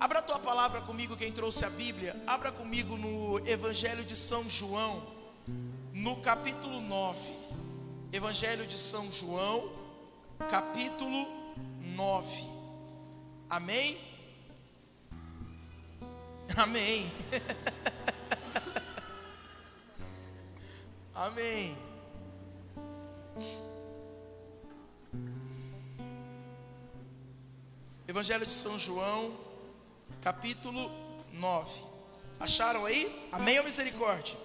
Abra a tua palavra comigo, quem trouxe a Bíblia. Abra comigo no Evangelho de São João, no capítulo 9. Evangelho de São João, capítulo 9. Amém? Amém. Amém. Evangelho de São João, capítulo 9. Acharam aí? Amém ou misericórdia?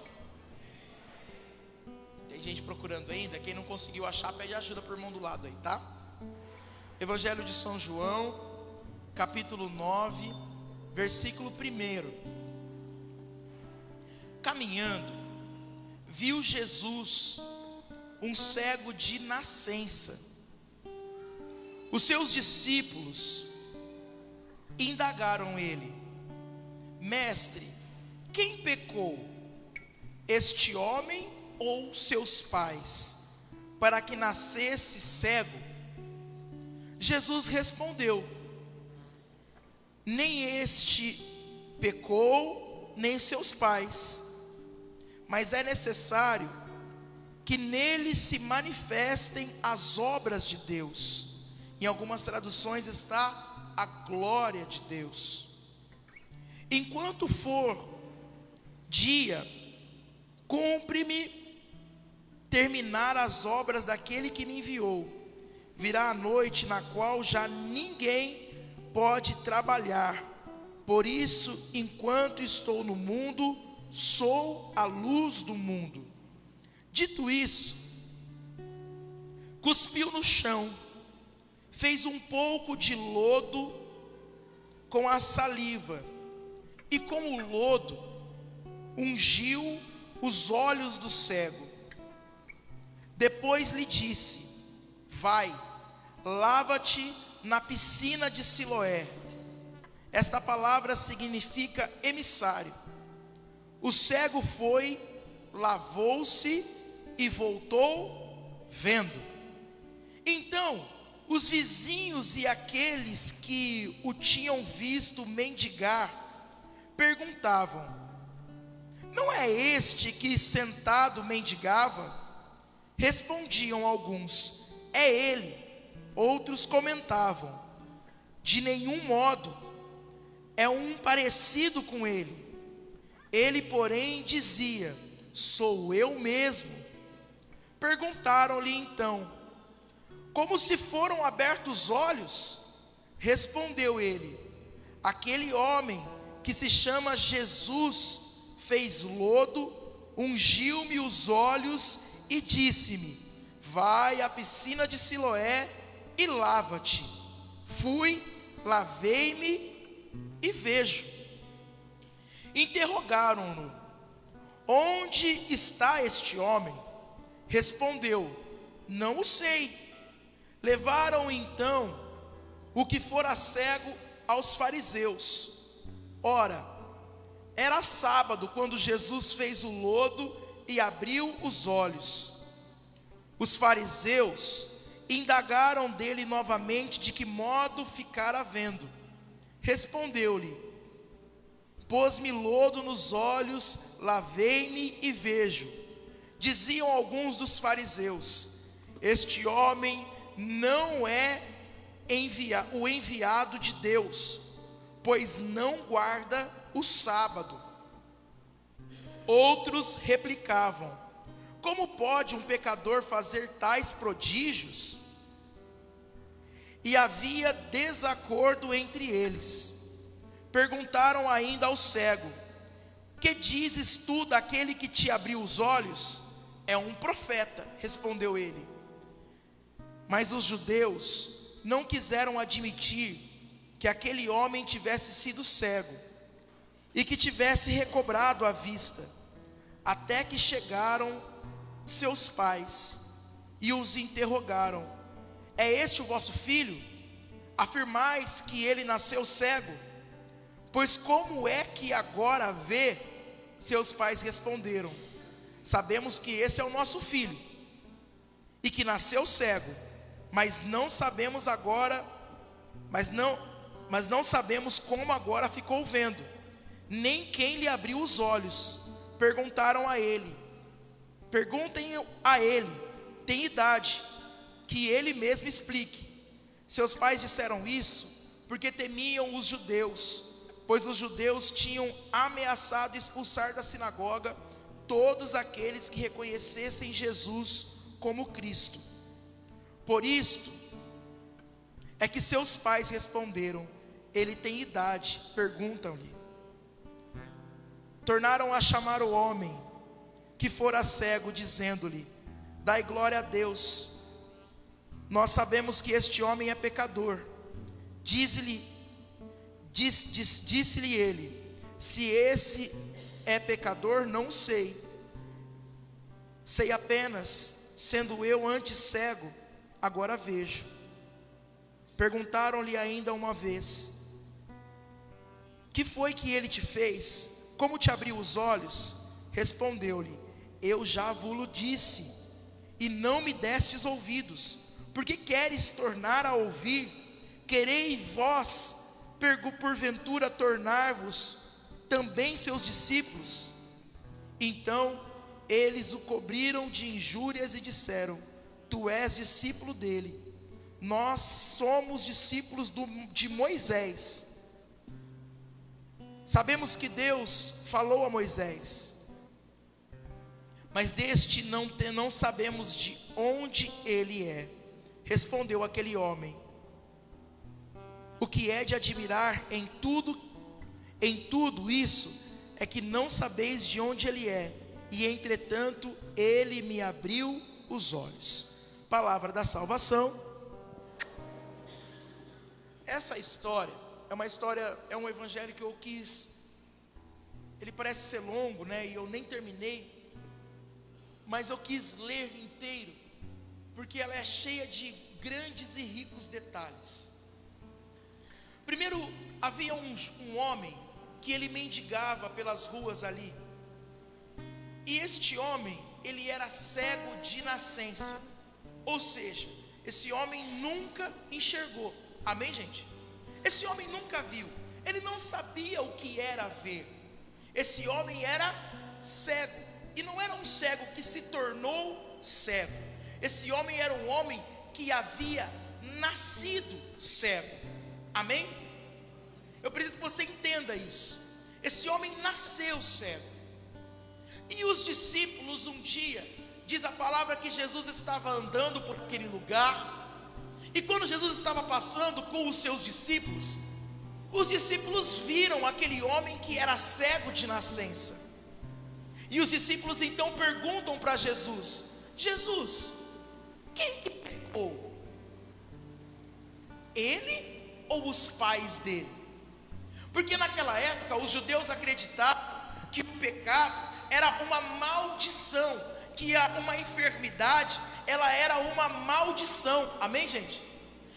Tem gente procurando ainda. Quem não conseguiu achar, pede ajuda para o irmão do lado aí, tá? Evangelho de São João, capítulo 9, versículo 1. Caminhando, viu Jesus um cego de nascença. Os seus discípulos indagaram ele: Mestre, quem pecou, este homem ou seus pais, para que nascesse cego? Jesus respondeu: nem este pecou, nem seus pais, mas é necessário que nele se manifestem as obras de Deus. Em algumas traduções está a glória de Deus. Enquanto for dia, cumpre-me terminar as obras daquele que me enviou. Virá a noite na qual já ninguém pode trabalhar. Por isso, enquanto estou no mundo, sou a luz do mundo. Dito isso, cuspiu no chão, fez um pouco de lodo com a saliva, e com o lodo ungiu os olhos do cego. Depois lhe disse: vai, lava-te na piscina de Siloé. Esta palavra significa emissário. O cego foi, lavou-se e voltou vendo. Então os vizinhos e aqueles que o tinham visto mendigar perguntavam: não é este que sentado mendigava? Respondiam alguns: é ele. Outros comentavam: de nenhum modo, é um parecido com ele. Ele, porém, dizia: sou eu mesmo. Perguntaram-lhe então: como se foram abertos os olhos? Respondeu ele: aquele homem que se chama Jesus fez lodo, ungiu-me os olhos e disse-me: vai à piscina de Siloé e lava-te. Fui, lavei-me e vejo. Interrogaram-no: onde está este homem? Respondeu: não o sei. Levaram então o que fora cego aos fariseus. Ora, era sábado quando Jesus fez o lodo e abriu os olhos. Os fariseus indagaram dele novamente de que modo ficara vendo. Respondeu-lhe: pôs-me lodo nos olhos, lavei-me e vejo. Diziam alguns dos fariseus: este homem não é o enviado de Deus, pois não guarda o sábado. Outros replicavam: como pode um pecador fazer tais prodígios? E havia desacordo entre eles. Perguntaram ainda ao cego: que dizes tu daquele que te abriu os olhos? É um profeta, respondeu ele. Mas os judeus não quiseram admitir que aquele homem tivesse sido cego e que tivesse recobrado a vista, até que chegaram seus pais e os interrogaram: é este o vosso filho? Afirmais que ele nasceu cego? Pois como é que agora vê? Seus pais responderam: sabemos que esse é o nosso filho e que nasceu cego, mas não sabemos agora, mas não mas não sabemos como agora ficou vendo, nem quem lhe abriu os olhos. Perguntem a ele, tem idade, que ele mesmo explique. Seus pais disseram isso porque temiam os judeus, pois os judeus tinham ameaçado expulsar da sinagoga todos aqueles que reconhecessem Jesus como Cristo. Por isto é que seus pais responderam: ele tem idade. Perguntam-lhe. Tornaram a chamar o homem que fora cego, dizendo-lhe: dai glória a Deus, nós sabemos que este homem é pecador. Disse-lhe ele: se esse é pecador, não sei. Sei apenas, sendo eu antes cego, agora vejo. Perguntaram-lhe ainda uma vez: que foi que ele te fez? Como te abriu os olhos? Respondeu-lhe: eu já vos disse, e não me destes ouvidos. Porque queres tornar a ouvir? Querei vós, porventura, tornar-vos também seus discípulos? Então eles o cobriram de injúrias e disseram: tu és discípulo dele, nós somos discípulos de Moisés. Sabemos que Deus falou a Moisés, mas deste não sabemos de onde ele é. Respondeu aquele homem: o que é de admirar em tudo isso é que não sabeis de onde ele é, e entretanto ele me abriu os olhos. Palavra da salvação. Essa história é um evangelho que eu quis, ele parece ser longo, né? E eu nem terminei, mas eu quis ler inteiro, porque ela é cheia de grandes e ricos detalhes. Primeiro, havia um homem que ele mendigava pelas ruas ali, e este homem, ele era cego de nascença, ou seja, esse homem nunca enxergou. Amém, gente? Esse homem nunca viu, ele não sabia o que era ver. Esse homem era cego, e não era um cego que se tornou cego. Esse homem era um homem que havia nascido cego. Amém? Eu preciso que você entenda isso. Esse homem nasceu cego. E os discípulos um dia, diz a palavra que Jesus estava andando por aquele lugar, e quando Jesus estava passando com os seus discípulos, os discípulos viram aquele homem que era cego de nascença. E os discípulos então perguntam para Jesus: Jesus, quem que pecou? Ele ou os pais dele? Porque naquela época os judeus acreditavam que o pecado era uma maldição, que uma enfermidade, ela era uma maldição. Amém, gente?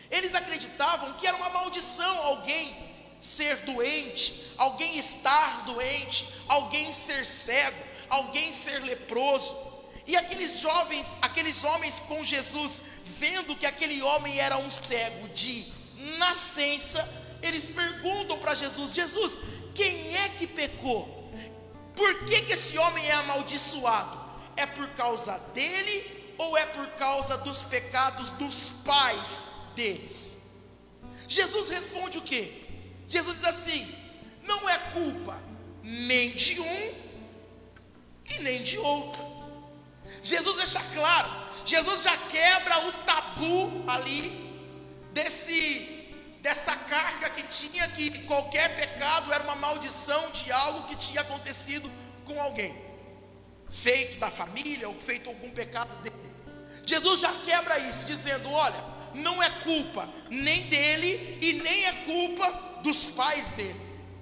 Eles acreditavam que era uma maldição alguém ser doente, alguém estar doente, alguém ser cego, alguém ser leproso. E aqueles homens com Jesus, vendo que aquele homem era um cego de nascença, eles perguntam para Jesus: Jesus, quem é que pecou? Por que esse homem é amaldiçoado? É por causa dele ou é por causa dos pecados dos pais deles? Jesus responde o quê? Jesus diz assim: não é culpa nem de um e nem de outro. Jesus deixa claro, Jesus já quebra o tabu ali dessa carga que tinha, que qualquer pecado era uma maldição de algo que tinha acontecido com alguém, feito da família ou feito algum pecado dele. Jesus já quebra isso, dizendo: olha, não é culpa nem dele e nem é culpa dos pais dele.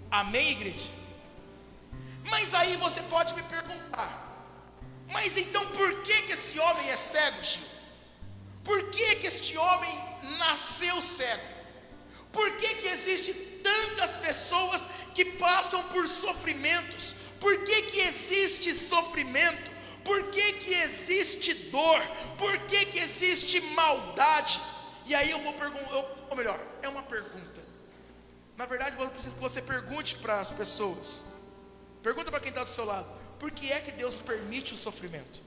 Amém, igreja? Mas aí você pode me perguntar: mas então por que esse homem é cego, Gil? Por que este homem nasceu cego? Por que existe tantas pessoas que passam por sofrimentos? Por que existe sofrimento? Por que existe dor? Por que existe maldade? E aí eu vou perguntar, ou melhor, é uma pergunta: Na verdade, eu preciso que você pergunte para as pessoas. Pergunta para quem está do seu lado: por que é que Deus permite o sofrimento?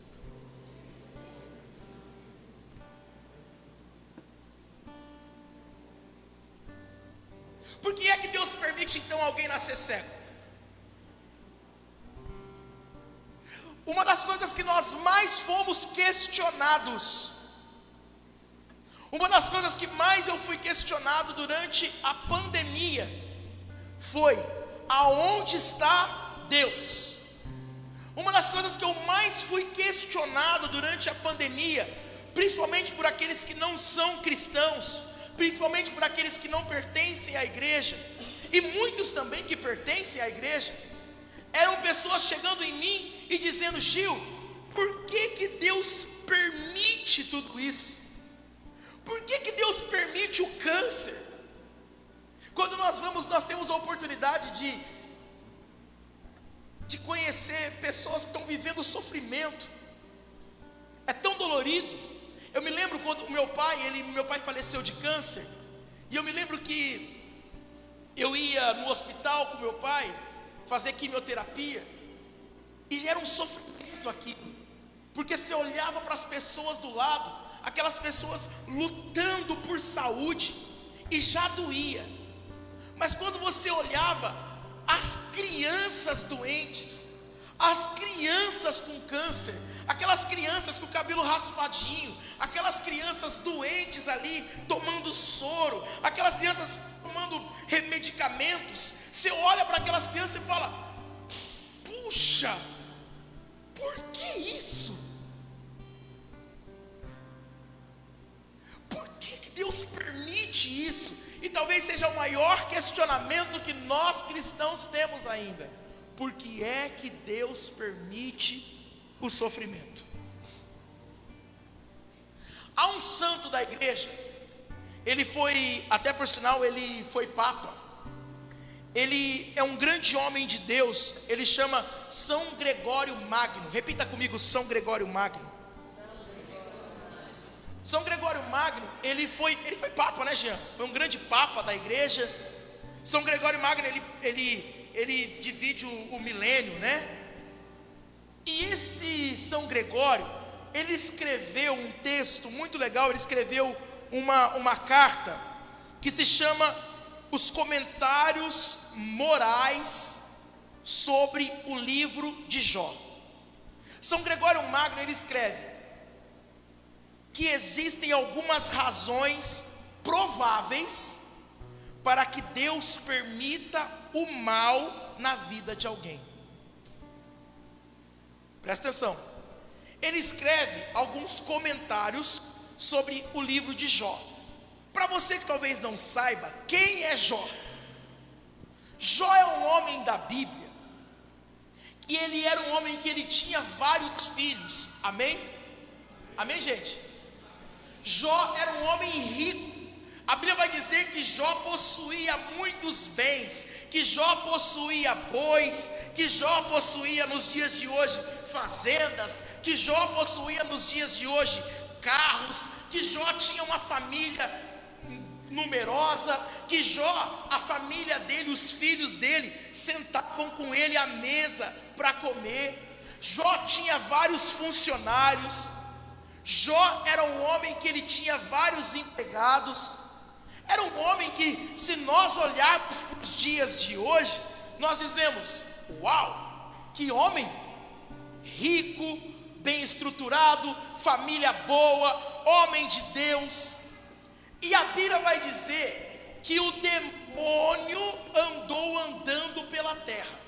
Por que é que Deus permite então alguém nascer cego? Uma das coisas que nós mais fomos questionados, uma das coisas que mais eu fui questionado durante a pandemia, foi: aonde está Deus? Uma das coisas que eu mais fui questionado durante a pandemia, principalmente por aqueles que não são cristãos, principalmente por aqueles que não pertencem à igreja, e muitos também que pertencem à igreja, eram pessoas chegando em mim e dizendo: Gil, por que Deus permite tudo isso? Por que Deus permite o câncer? Quando nós temos a oportunidade de conhecer pessoas que estão vivendo sofrimento, é tão dolorido. Eu me lembro quando o meu pai faleceu de câncer, e eu me lembro que eu ia no hospital com meu pai fazer quimioterapia, e era um sofrimento aquilo, porque você olhava para as pessoas do lado, aquelas pessoas lutando por saúde, e já doía. Mas quando você olhava as crianças doentes, as crianças com câncer, aquelas crianças com o cabelo raspadinho, aquelas crianças doentes ali, tomando soro, aquelas crianças tomando medicamentos, você olha para aquelas crianças e fala: puxa, por que isso? Por que Deus permite isso? E talvez seja o maior questionamento que nós cristãos temos ainda: por que é que Deus permite o sofrimento? Há um santo da igreja, ele foi, até por sinal, ele foi papa, ele é um grande homem de Deus, ele chama São Gregório Magno. Repita comigo: São Gregório Magno. São Gregório Magno, ele foi papa, né, Jean? Foi um grande papa da igreja. São Gregório Magno, ele divide o milênio, né? E esse São Gregório, ele escreveu um texto muito legal. Ele escreveu uma carta que se chama Os Comentários Morais sobre o livro de Jó. São Gregório Magno, ele escreve que existem algumas razões prováveis para que Deus permita o mal na vida de alguém. Presta atenção. Ele escreve alguns comentários sobre o livro de Jó. Para você que talvez não saiba, quem é Jó? Jó é um homem da Bíblia, e ele era um homem que ele tinha vários filhos. Amém? Amém, gente? Jó era um homem rico. A Bíblia vai dizer que Jó possuía muitos bens, que Jó possuía bois, que Jó possuía nos dias de hoje fazendas, que Jó possuía nos dias de hoje carros, que Jó tinha uma família numerosa, que Jó, a família dele, os filhos dele, sentavam com ele à mesa para comer. Jó tinha vários funcionários. Jó era um homem que ele tinha vários empregados. Era um homem que, se nós olharmos para os dias de hoje, nós dizemos: uau, que homem rico, bem estruturado, família boa, homem de Deus. E a Bíblia vai dizer que o demônio andou andando pela terra,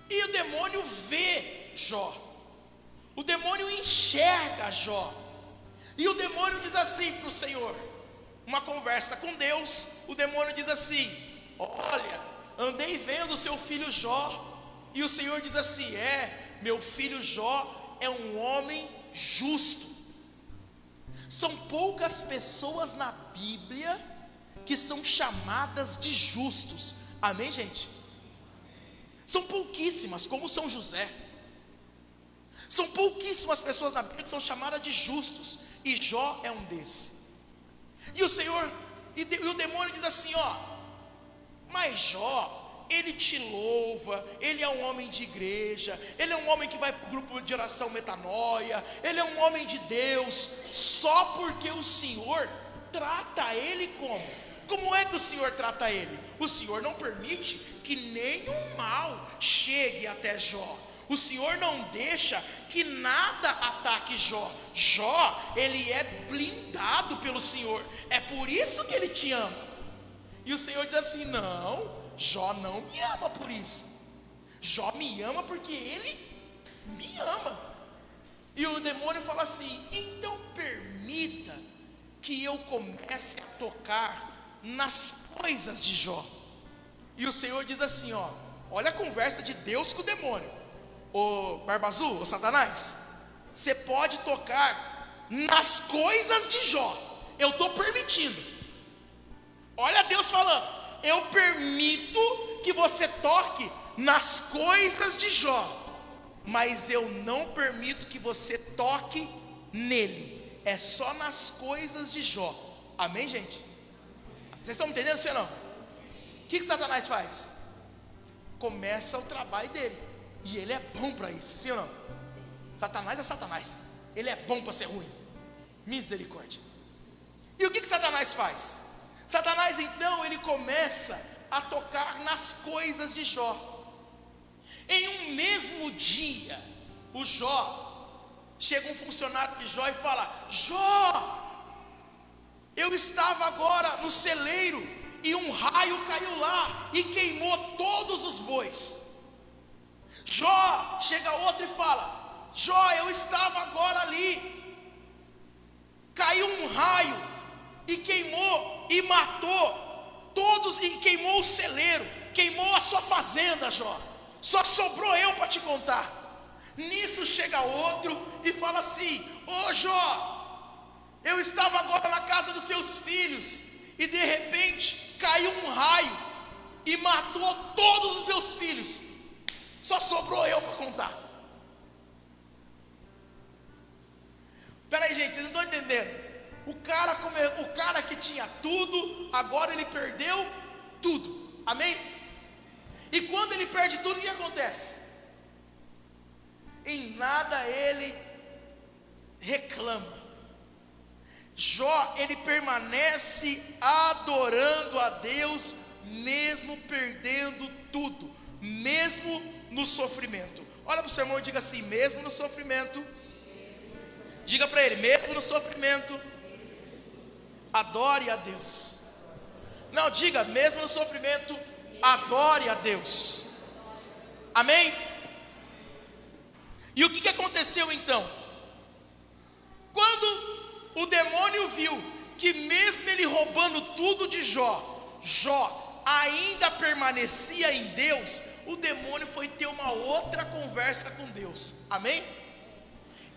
e o demônio vê Jó, o demônio enxerga Jó, e o demônio diz assim para o Senhor, uma conversa com Deus. O demônio diz assim: olha, andei vendo o seu filho Jó. E o Senhor diz assim: meu filho Jó é um homem justo. São poucas pessoas na Bíblia que são chamadas de justos. Amém, gente? São pouquíssimas, como São José. São pouquíssimas pessoas na Bíblia que são chamadas de justos, e Jó é um desses. E o Senhor E o demônio diz assim, ó: mas Jó, ele te louva, ele é um homem de igreja, ele é um homem que vai para o grupo de oração Metanoia, ele é um homem de Deus, só porque o Senhor trata ele como é que o Senhor trata ele? O Senhor não permite que nenhum mal chegue até Jó. O Senhor não deixa que nada ataque Jó. Jó, ele é blindado pelo Senhor. É por isso que ele te ama. E o Senhor diz assim: não, Jó não me ama por isso. Jó me ama porque ele me ama. E o demônio fala assim: então permita que eu comece a tocar nas coisas de Jó. E o Senhor diz assim, ó, olha a conversa de Deus com o demônio: ô Barba Azul, ô Satanás, você pode tocar nas coisas de Jó, eu estou permitindo. Olha Deus falando: eu permito que você toque nas coisas de Jó, mas eu não permito que você toque nele. É só nas coisas de Jó. Amém, gente? Vocês estão me entendendo, sim ou não? O que Satanás faz? Começa o trabalho dele. E ele é bom para isso, sim ou não? Satanás é Satanás. Ele é bom para ser ruim. Misericórdia. E o que Satanás faz? Satanás então, ele começa a tocar nas coisas de Jó. Em um mesmo dia, o Jó, chega um funcionário de Jó e fala: Jó, eu estava agora no celeiro e um raio caiu lá e queimou todos os bois. Jó, chega outro e fala: Jó, eu estava agora ali, caiu um raio e queimou e matou todos, e queimou o celeiro, queimou a sua fazenda, Jó, só sobrou eu para te contar. Nisso chega outro e fala assim: ô Jó, eu estava agora na casa dos seus filhos e de repente caiu um raio e matou todos os seus filhos, só sobrou eu para contar. Peraí, gente, vocês não estão entendendo. O cara que tinha tudo, agora ele perdeu tudo. Amém? E quando ele perde tudo, o que acontece? Em nada ele reclama. Jó, ele permanece adorando a Deus, mesmo perdendo tudo, mesmo no sofrimento. Olha para o seu irmão e diga assim: mesmo no sofrimento. Diga para ele: mesmo no sofrimento, adore a Deus. Não, diga: mesmo no sofrimento, adore a Deus. Amém? E o que aconteceu então? Quando o demônio viu que mesmo ele roubando tudo de Jó, Jó ainda permanecia em Deus, o demônio foi ter uma outra conversa com Deus. Amém?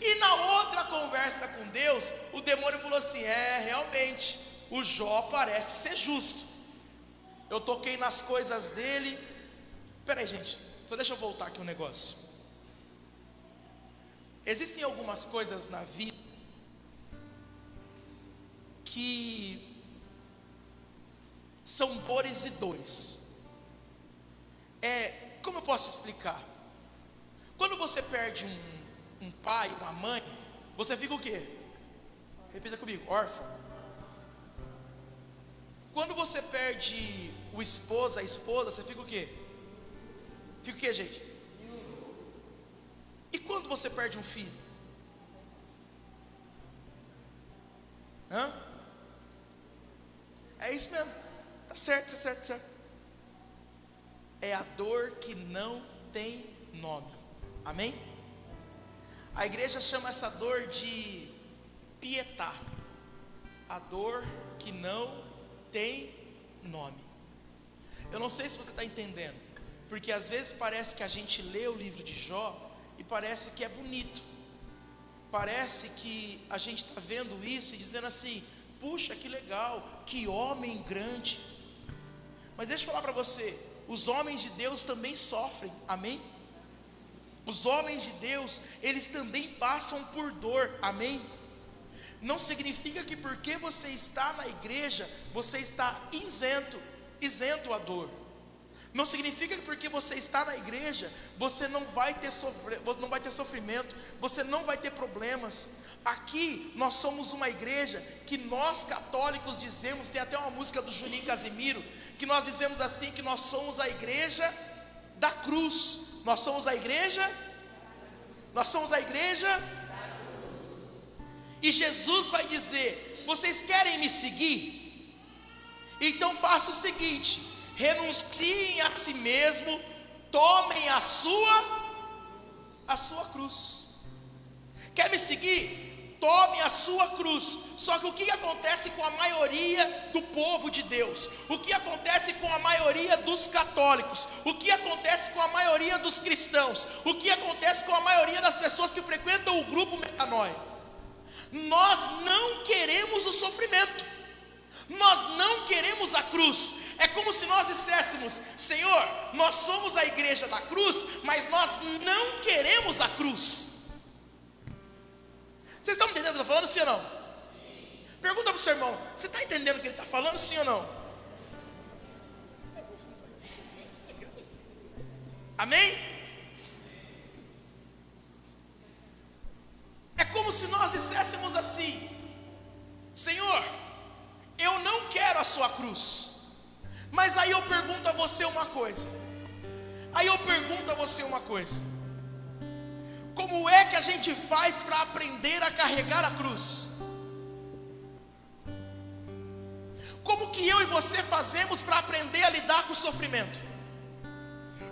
E na outra conversa com Deus, o demônio falou assim: realmente, o Jó parece ser justo. Eu toquei nas coisas dele. Peraí, gente, só deixa eu voltar aqui um negócio. Existem algumas coisas na vida que são dores e dores. Como eu posso explicar? Quando você perde um pai, uma mãe, você fica o quê? Repita comigo: órfão. Quando você perde o esposo, a esposa, você fica o quê? Fica o quê, gente? E quando você perde um filho? É isso mesmo. Tá certo, certo, certo. É a dor que não tem nome. Amém? A igreja chama essa dor de pietá. A dor que não tem nome. Eu não sei se você está entendendo, porque às vezes parece que a gente lê o livro de Jó e parece que é bonito. Parece que a gente está vendo isso e dizendo assim: puxa, que legal, que homem grande. Mas deixa eu falar para você, os homens de Deus também sofrem. Amém? Os homens de Deus, eles também passam por dor. Amém? não significa que porque você está na igreja, você está isento à dor. Não significa que porque você está na igreja, você não vai ter sofrimento, você não vai ter problemas. Aqui nós somos uma igreja que nós católicos dizemos, tem até uma música do Juninho Casimiro, que nós dizemos assim, que nós somos a igreja da cruz. Nós somos a igreja e Jesus vai dizer: vocês querem me seguir? Então faça o seguinte: renunciem a si mesmo, tomem a sua cruz. Quer me seguir? Tome a sua cruz. Só que o que acontece com a maioria do povo de Deus? O que acontece com a maioria dos católicos? O que acontece com a maioria dos cristãos? O que acontece com a maioria das pessoas que frequentam o grupo Metanoia? Nós não queremos o sofrimento, nós não queremos a cruz. É como se nós disséssemos: Senhor, nós somos a igreja da cruz, mas nós não queremos a cruz. Vocês estão entendendo o que eu estou falando, sim ou não? Sim. Pergunta para o seu irmão: você está entendendo o que ele está falando, sim ou não? Amém? É como se nós disséssemos assim: Senhor, eu não quero a sua cruz. Mas aí eu pergunto a você uma coisa. Como é que a gente faz para aprender a carregar a cruz? Como que eu e você fazemos para aprender a lidar com o sofrimento?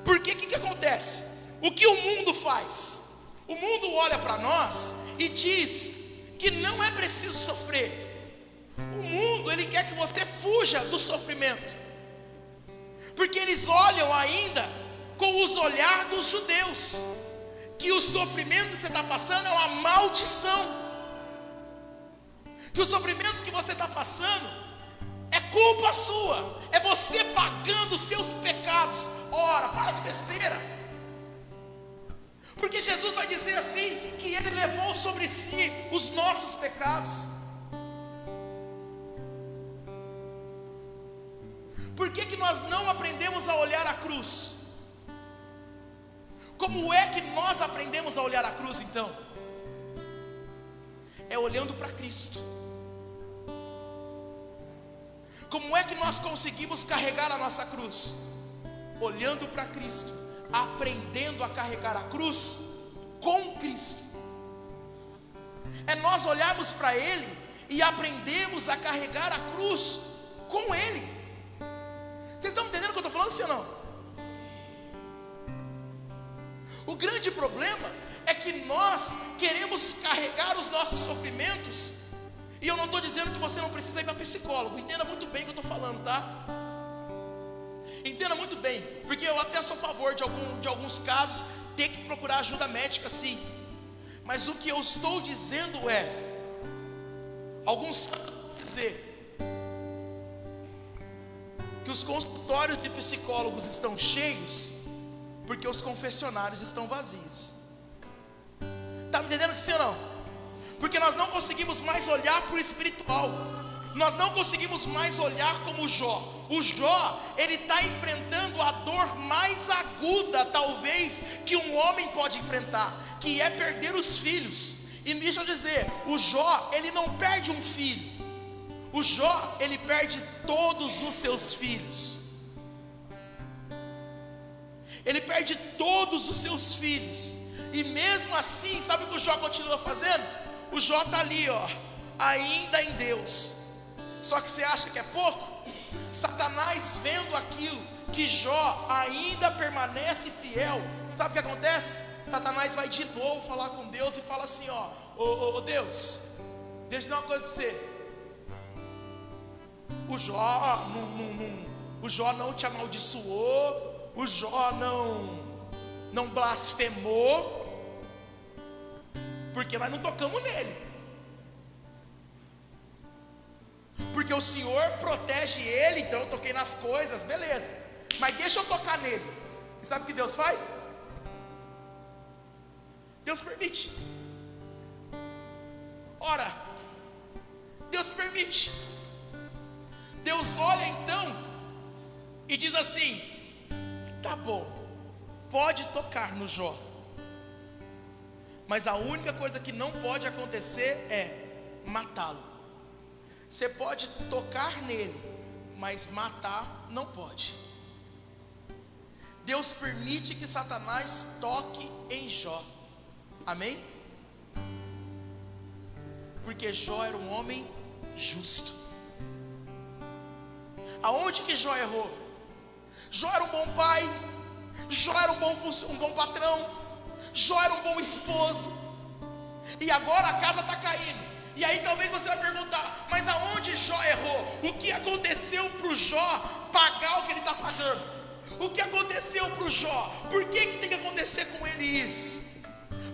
Porque o que acontece? O que o mundo faz? O mundo olha para nós e diz que não é preciso sofrer. O mundo, ele quer que você fuja do sofrimento, porque eles olham ainda com os olhares dos judeus, que o sofrimento que você está passando é uma maldição, que o sofrimento que você está passando é culpa sua, é você pagando os seus pecados. Ora, para de besteira, porque Jesus vai dizer assim, que Ele levou sobre si os nossos pecados. Por que nós não aprendemos a olhar a cruz? Como é que nós aprendemos a olhar a cruz então? É olhando para Cristo. Como é que nós conseguimos carregar a nossa cruz? Olhando para Cristo, aprendendo a carregar a cruz com Cristo. É nós olharmos para Ele e aprendemos a carregar a cruz com Ele. Vocês estão entendendo o que eu estou falando, sim ou não? O grande problema é que nós queremos carregar os nossos sofrimentos. E eu não estou dizendo que você não precisa ir para psicólogo. Entenda muito bem o que eu estou falando, tá? Entenda muito bem, porque eu até sou a favor de alguns casos ter que procurar ajuda médica, sim. Mas o que eu estou dizendo é, alguns santos vão dizer que os consultórios de psicólogos estão cheios porque os confessionários estão vazios. Está me entendendo que sim ou não? Porque nós não conseguimos mais olhar para o espiritual. Nós não conseguimos mais olhar como Jó. O Jó, ele está enfrentando a dor mais aguda, talvez, que um homem pode enfrentar, que é perder os filhos. E deixa eu dizer, o Jó, ele não perde um filho. O Jó, ele perde todos os seus filhos. Ele perde todos os seus filhos. E mesmo assim, sabe o que o Jó continua fazendo? O Jó está ali, ó, ainda em Deus. Só que você acha que é pouco? Satanás vendo aquilo, que Jó ainda permanece fiel, sabe o que acontece? Satanás vai de novo falar com Deus e fala assim, ó, ô Deus, deixa eu dizer uma coisa para você. O Jó não te amaldiçoou, o Jó não blasfemou, porque nós não tocamos nele, porque o Senhor protege ele, então eu toquei nas coisas, beleza, mas deixa eu tocar nele. E sabe o que Deus faz? Deus permite. Ora, Deus permite. Deus olha então e diz assim: tá bom, pode tocar no Jó, mas a única coisa que não pode acontecer é matá-lo. Você pode tocar nele, mas matar não pode. Deus permite que Satanás toque em Jó. Amém? Porque Jó era um homem justo. Aonde que Jó errou? Jó era um bom pai, Jó era um bom patrão, Jó era um bom esposo, e agora a casa está caindo. E aí talvez você vai perguntar: mas aonde Jó errou? O que aconteceu para o Jó pagar o que ele está pagando? O que aconteceu para o Jó? Por que tem que acontecer com ele isso?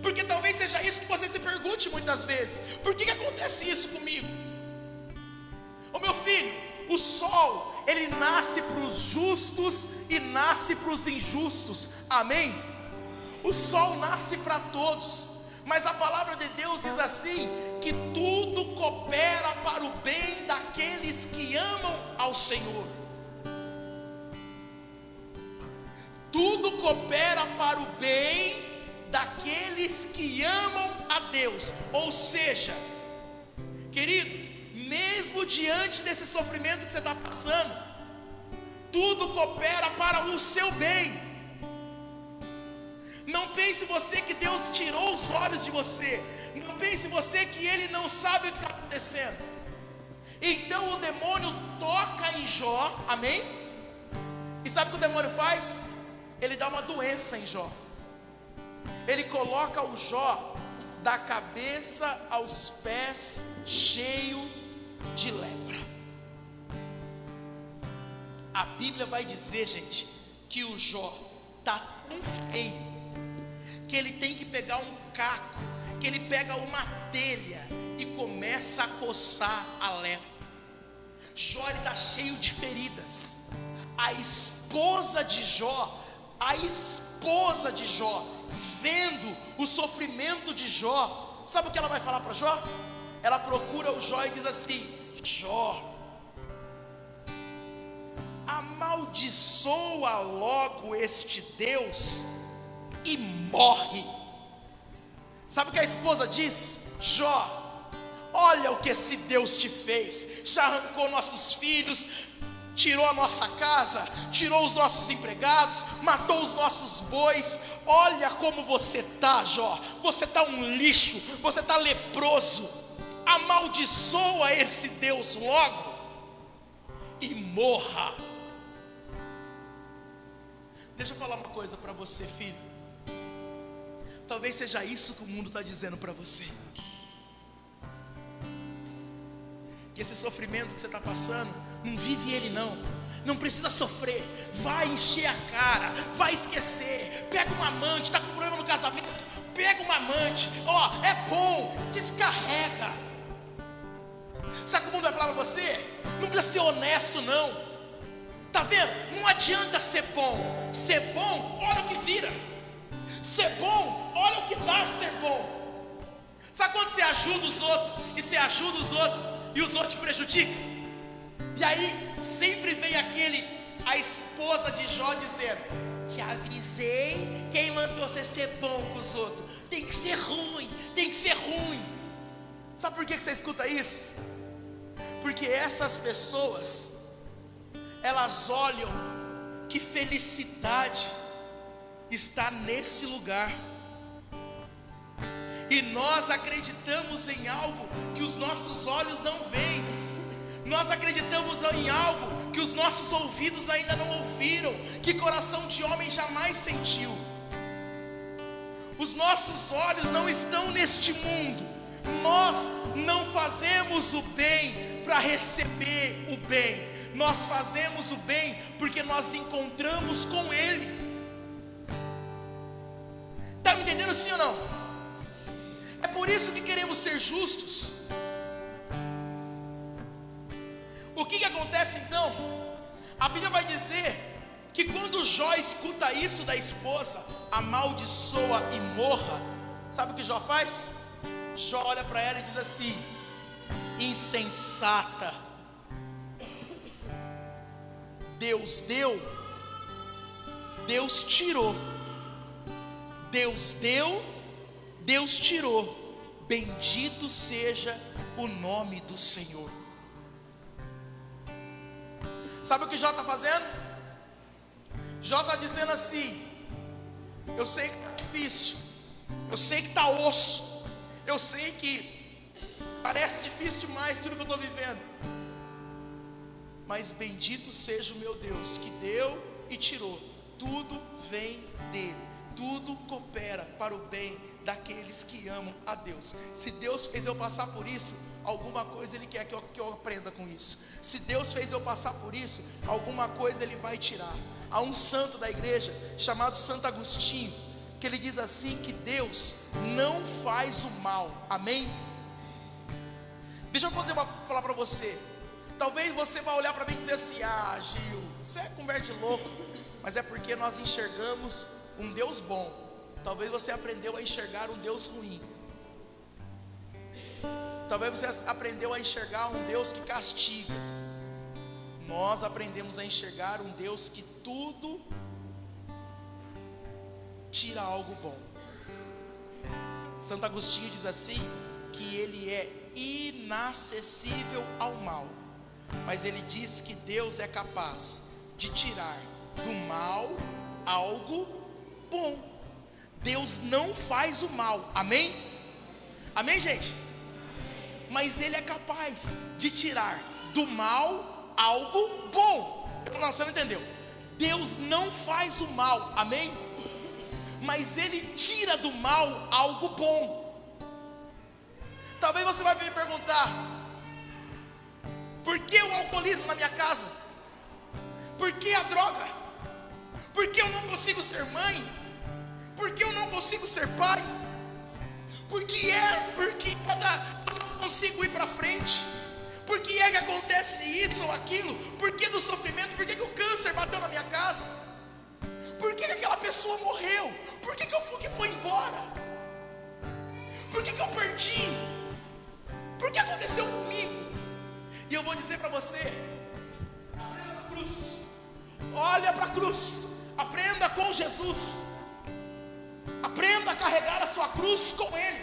Porque talvez seja isso que você se pergunte muitas vezes: por que acontece isso comigo? Ô meu filho, o sol, ele nasce para os justos e nasce para os injustos. Amém? O sol nasce para todos, mas a palavra de Deus diz assim: que tudo coopera para o bem daqueles que amam ao Senhor. Tudo coopera para o bem daqueles que amam a Deus. Ou seja, querido, mesmo diante desse sofrimento que você está passando, tudo coopera para o seu bem. Não pense você que Deus tirou os olhos de você. Não pense você que Ele não sabe o que está acontecendo. Então o demônio toca em Jó, amém? E sabe o que o demônio faz? Ele dá uma doença em Jó. Ele coloca o Jó da cabeça aos pés cheio de lepra. A Bíblia vai dizer, gente, que o Jó está tão feio que ele tem que pegar um caco, que ele pega uma telha e começa a coçar a lepra. Jó está cheio de feridas. A esposa de Jó, vendo o sofrimento de Jó, sabe o que ela vai falar para Jó? Ela procura o Jó e diz assim: Jó, amaldiçoa logo este Deus e morre. Sabe o que a esposa diz? Jó, olha o que esse Deus te fez. Já arrancou nossos filhos, tirou a nossa casa, tirou os nossos empregados, matou os nossos bois. Olha como você está, Jó. Você está um lixo, você está leproso. Amaldiçoa esse Deus logo e morra. Deixa eu falar uma coisa para você, filho. Talvez seja isso que o mundo está dizendo para você, que esse sofrimento que você está passando, não vive ele não. Não precisa sofrer. Vai encher a cara, vai esquecer. Pega uma amante, está com problema no casamento, pega uma amante. É bom, descarrega. Sabe o que o mundo vai falar para você? Não precisa ser honesto não. Tá vendo? Não adianta ser bom. Ser bom, olha o que vira. Ser bom, olha o que dá ser bom. Sabe quando você ajuda os outros e você ajuda os outros e os outros te prejudicam? E aí sempre vem a esposa de Jó dizendo: te avisei, quem mandou você ser bom com os outros? Tem que ser ruim, tem que ser ruim. Sabe por que você escuta isso? Porque essas pessoas, elas olham que felicidade está nesse lugar, e nós acreditamos em algo que os nossos olhos não veem. Nós acreditamos em algo que os nossos ouvidos ainda não ouviram, que coração de homem jamais sentiu. Os nossos olhos não estão neste mundo. Nós não fazemos o bem para receber o bem. Nós fazemos o bem porque nós encontramos com Ele. Está me entendendo sim ou não? É por isso que queremos ser justos. O que acontece então? A Bíblia vai dizer que quando Jó escuta isso da esposa, amaldiçoa e morra, sabe o que Jó faz? Jó olha para ela e diz assim: insensata. Deus deu, Deus tirou. Deus deu, Deus tirou. Bendito seja o nome do Senhor. Sabe o que Jó está fazendo? Jó está dizendo assim: eu sei que está difícil, eu sei que está osso, eu sei que parece difícil demais tudo que eu estou vivendo, mas bendito seja o meu Deus, que deu e tirou. Tudo vem dele, tudo coopera para o bem daqueles que amam a Deus. Se Deus fez eu passar por isso, alguma coisa Ele quer que eu aprenda com isso. Se Deus fez eu passar por isso, alguma coisa Ele vai tirar. Há um santo da igreja chamado Santo Agostinho, que ele diz assim, que Deus não faz o mal. Amém? Deixa eu falar para você. Talvez você vá olhar para mim e dizer assim: ah, Gil, você é conversa de louco. Mas é porque nós enxergamos um Deus bom. Talvez você aprendeu a enxergar um Deus ruim. Talvez você aprendeu a enxergar um Deus que castiga. Nós aprendemos a enxergar um Deus que tudo tira algo bom. Santo Agostinho diz assim, que ele é inacessível ao mal, mas ele diz que Deus é capaz de tirar do mal algo bom. Deus não faz o mal, amém? Amém, gente? Mas Ele é capaz de tirar do mal algo bom. Não, você não entendeu. Deus não faz o mal, amém? Mas Ele tira do mal algo bom. Talvez você vai me perguntar: por que o alcoolismo na minha casa? Por que a droga? Por que eu não consigo ser mãe? Por que eu não consigo ser pai? Porque eu não consigo ir para frente? Por que é que acontece isso ou aquilo? Por que do sofrimento? Por que o câncer bateu na minha casa? Por que aquela pessoa morreu? Por que eu fui embora? Por que eu perdi? Por que aconteceu comigo? E eu vou dizer para você: aprenda a cruz. Olha para a cruz. Aprenda com Jesus. Aprenda a carregar a sua cruz com Ele.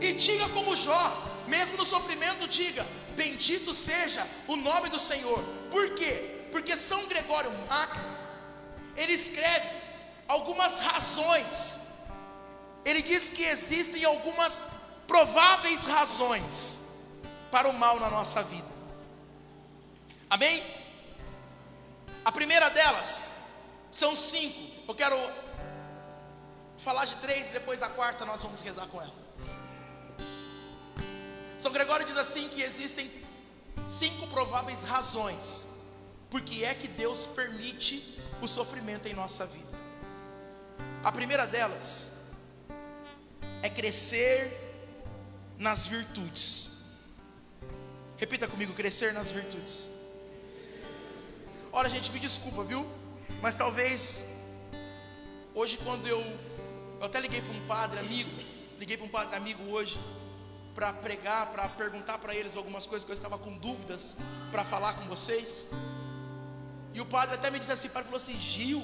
E diga como Jó, mesmo no sofrimento, diga: bendito seja o nome do Senhor. Por quê? Porque São Gregório Magno, ele escreve algumas razões. Ele diz que existem algumas prováveis razões para o mal na nossa vida. Amém? A primeira delas, são 5. Eu quero falar de 3, depois a quarta nós vamos rezar com ela. São Gregório diz assim, que existem 5 prováveis razões porque é que Deus permite o sofrimento em nossa vida. A primeira delas é crescer nas virtudes. Repita comigo: crescer nas virtudes. Olha, gente, me desculpa, viu? Mas talvez hoje, quando eu até liguei para um padre amigo hoje para pregar, para perguntar para eles algumas coisas que eu estava com dúvidas para falar com vocês. E o padre até me disse assim, o padre falou assim: Gil,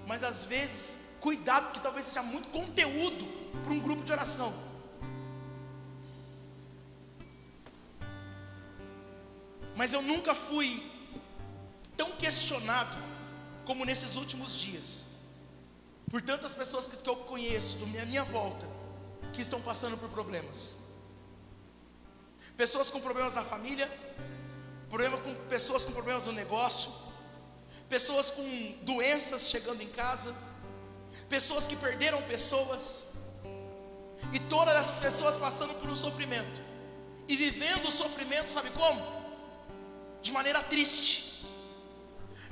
mas às vezes cuidado, porque talvez seja muito conteúdo para um grupo de oração. Mas eu nunca fui tão questionado como nesses últimos dias, por tantas pessoas que eu conheço, da minha volta, que estão passando por problemas. Pessoas com problemas na família, pessoas com problemas no negócio, pessoas com doenças chegando em casa, pessoas que perderam pessoas, e todas essas pessoas passando por um sofrimento, e vivendo o sofrimento, sabe como? De maneira triste,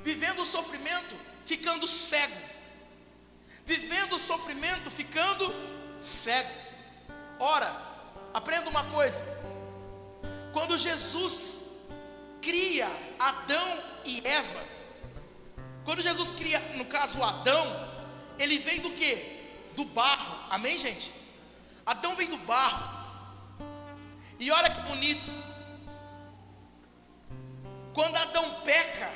vivendo o sofrimento ficando cego, vivendo o sofrimento ficando cego. Ora, aprenda uma coisa: quando Jesus cria Adão e Eva, quando Jesus cria, no caso Adão, ele vem do quê? Do barro, amém, gente? Adão vem do barro. E olha que bonito, Quando Adão peca,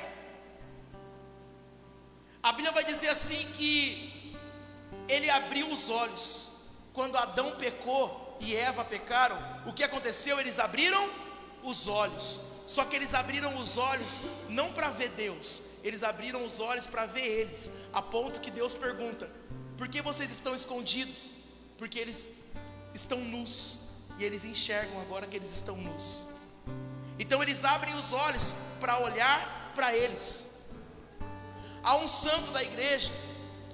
a Bíblia vai dizer assim que ele abriu os olhos. Quando Adão pecou e Eva pecaram, o que aconteceu? Eles abriram os olhos. Só que eles abriram os olhos não para ver Deus, eles abriram os olhos para ver eles, a ponto que Deus pergunta: por que vocês estão escondidos? Porque eles estão nus, e eles enxergam agora que eles estão nus. Então eles abrem os olhos para olhar para eles. Há um santo da igreja,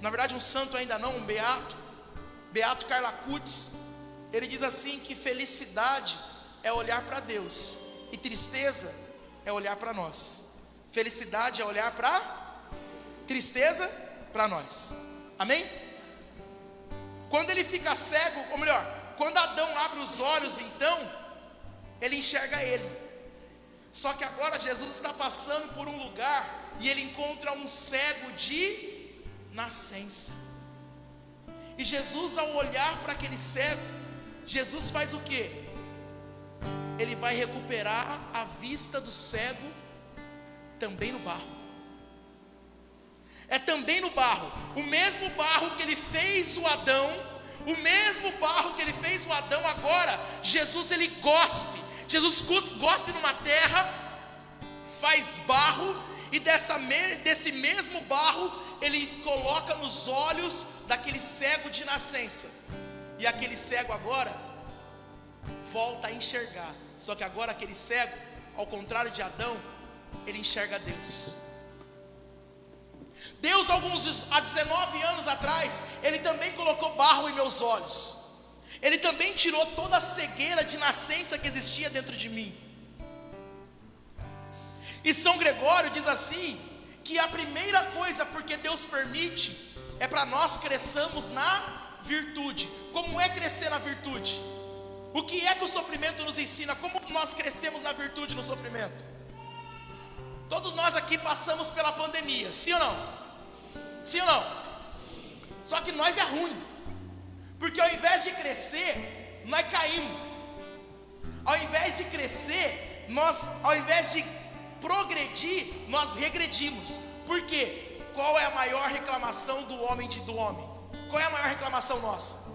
na verdade um santo ainda não, um Beato Carla Cutts. Ele diz assim que felicidade é olhar para Deus, e tristeza é olhar para nós. Felicidade é olhar para, tristeza para nós. Amém? Quando ele fica cego, ou melhor, quando Adão abre os olhos, então ele enxerga ele. Só que agora Jesus está passando por um lugar e ele encontra um cego de nascença. E Jesus, ao olhar para aquele cego, Jesus faz o quê? Ele vai recuperar a vista do cego também no barro. É também no barro, o mesmo barro que ele fez o Adão, o mesmo barro que ele fez o Adão, agora Jesus ele gospe. Jesus gospe numa terra, faz barro, e desse mesmo barro ele coloca nos olhos daquele cego de nascença. E aquele cego agora volta a enxergar. Só que agora aquele cego, ao contrário de Adão, ele enxerga Deus. Deus, há 19 anos atrás, ele também colocou barro em meus olhos. Ele também tirou toda a cegueira de nascença que existia dentro de mim. E São Gregório diz assim, que a primeira coisa porque Deus permite, é para nós cresçamos na virtude. Como é crescer na virtude? O que é que o sofrimento nos ensina? Como nós crescemos na virtude no sofrimento? Todos nós aqui passamos pela pandemia, sim ou não? Sim ou não? Só que nós é ruim, porque ao invés de crescer, nós caímos. Ao invés de crescer, ao invés de progredir, nós regredimos. Por quê? Qual é a maior reclamação do homem? Qual é a maior reclamação nossa?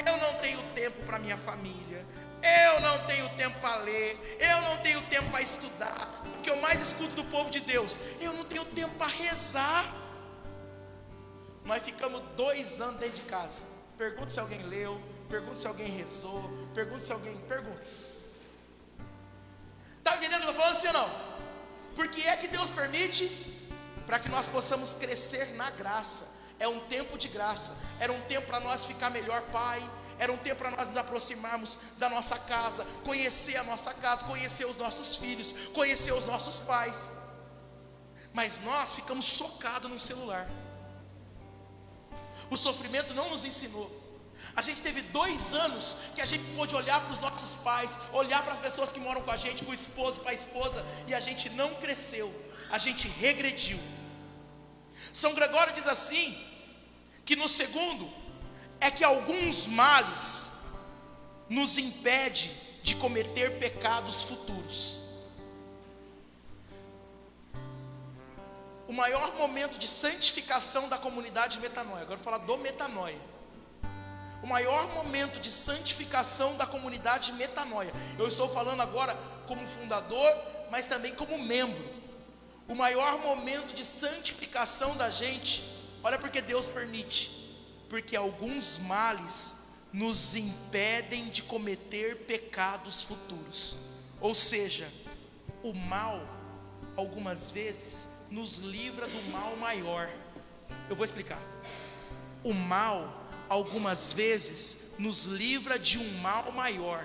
Eu não tenho tempo para minha família, eu não tenho tempo para ler, eu não tenho tempo para estudar. O que eu mais escuto do povo de Deus: eu não tenho tempo para rezar. Nós ficamos 2 anos dentro de casa. Pergunta se alguém leu, pergunta se alguém rezou, pergunta se alguém... Pergunta. Está entendendo o que eu estou falando, sim ou não? Porque é que Deus permite? Para que nós possamos crescer na graça. É um tempo de graça. Era um tempo para nós ficar melhor pai. Era um tempo para nós nos aproximarmos da nossa casa, conhecer a nossa casa, conhecer os nossos filhos, conhecer os nossos pais. Mas nós ficamos socados num celular. O sofrimento não nos ensinou. A gente teve 2 anos que a gente pôde olhar para os nossos pais, olhar para as pessoas que moram com a gente, com o esposo, para a esposa, e a gente não cresceu, a gente regrediu. São Gregório diz assim, que no segundo, é que alguns males nos impedem de cometer pecados futuros. O maior momento de santificação da comunidade Metanoia, agora eu vou falar do Metanoia. O maior momento de santificação da comunidade Metanoia, eu estou falando agora como fundador, mas também como membro. O maior momento de santificação da gente, olha porque Deus permite, porque alguns males nos impedem de cometer pecados futuros. Ou seja, o mal, algumas vezes, nos livra do mal maior. Eu vou explicar. O mal, algumas vezes, nos livra de um mal maior.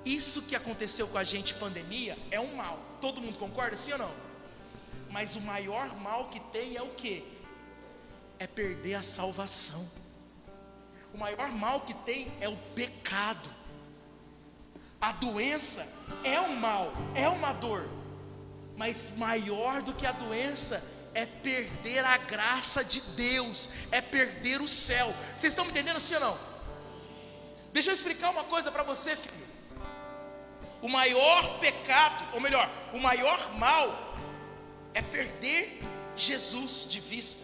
Isso que aconteceu com a gente, pandemia, é um mal. Todo mundo concorda, sim ou não? Mas o maior mal que tem é o quê? É perder a salvação. O maior mal que tem é o pecado. A doença é um mal, é uma dor. Mas maior do que a doença é perder a graça de Deus, é perder o céu. Vocês estão me entendendo, sim ou não? Deixa eu explicar uma coisa para você, filho. O maior pecado, ou melhor, o maior mal é perder Jesus de vista.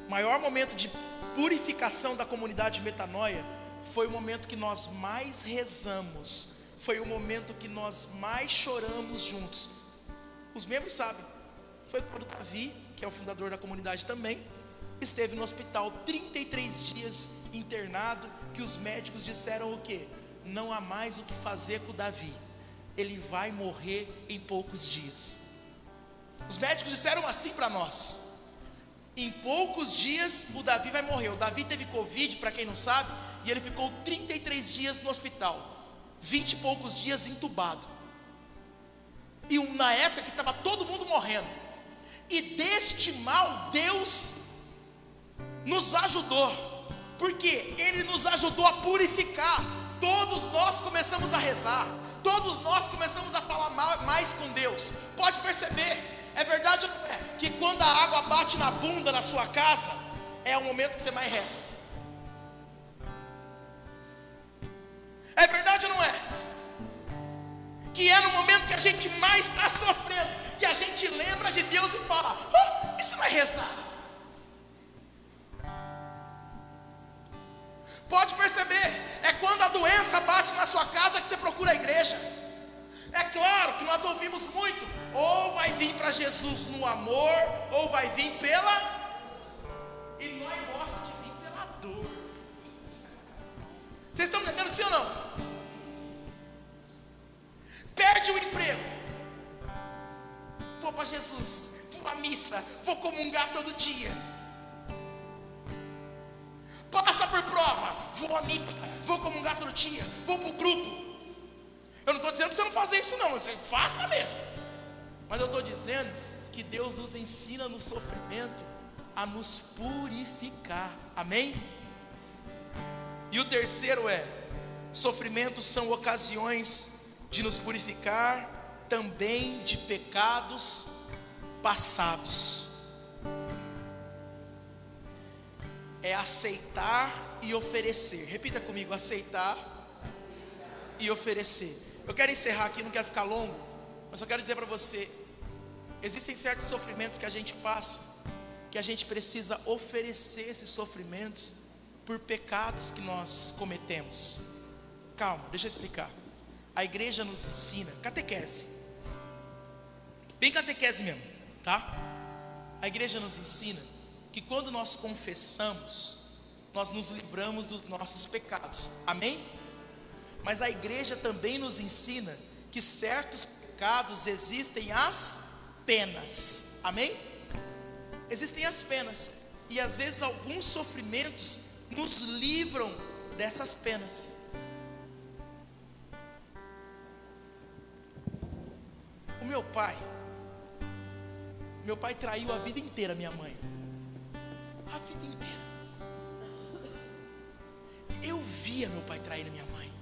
O maior momento de purificação da comunidade Metanoia foi o momento que nós mais rezamos, foi o momento que nós mais choramos juntos. Os membros sabem, foi quando Davi, que é o fundador da comunidade também, esteve no hospital 33 dias internado, que os médicos disseram o quê? Não há mais o que fazer com o Davi, ele vai morrer em poucos dias. Os médicos disseram assim para nós: em poucos dias o Davi vai morrer. O Davi teve Covid, para quem não sabe, e ele ficou 33 dias no hospital, 20 e poucos dias entubado, e na época que estava todo mundo morrendo. E deste mal Deus nos ajudou, porque Ele nos ajudou a purificar. Todos nós começamos a rezar, todos nós começamos a falar mais com Deus. Pode perceber, é verdade ou não é, que quando a água bate na bunda na sua casa, é o momento que você mais reza? É verdade ou não é? Que é no momento que a gente mais está sofrendo, que a gente lembra de Deus e fala: isso não é rezar. Pode perceber, é quando a doença bate na sua casa que você procura a igreja. É claro que nós ouvimos muito: ou vai vir para Jesus no amor, ou vai vir pela... E nós gostamos de vir pela dor. Vocês estão entendendo, sim ou não? Perde o emprego, vou para Jesus, vou à missa, vou comungar todo dia. Passa por prova, vou à missa, vou comungar todo dia, vou para o grupo. Eu não estou dizendo que você não faça isso não, você faça mesmo. Mas eu estou dizendo que Deus nos ensina no sofrimento a nos purificar. Amém? E o terceiro é: sofrimentos são ocasiões de nos purificar também de pecados passados. É aceitar e oferecer. Repita comigo: aceitar e oferecer. Eu quero encerrar aqui, não quero ficar longo, mas só quero dizer para você: existem certos sofrimentos que a gente passa, que a gente precisa oferecer esses sofrimentos por pecados que nós cometemos. Calma, deixa eu explicar. A igreja nos ensina, catequese, bem catequese mesmo, tá? A igreja nos ensina que quando nós confessamos, nós nos livramos dos nossos pecados. Amém? Mas a igreja também nos ensina que certos pecados existem as penas. Amém? Existem as penas, e às vezes alguns sofrimentos nos livram dessas penas. O meu pai traiu a vida inteira minha mãe. A vida inteira. Eu via meu pai trair a minha mãe.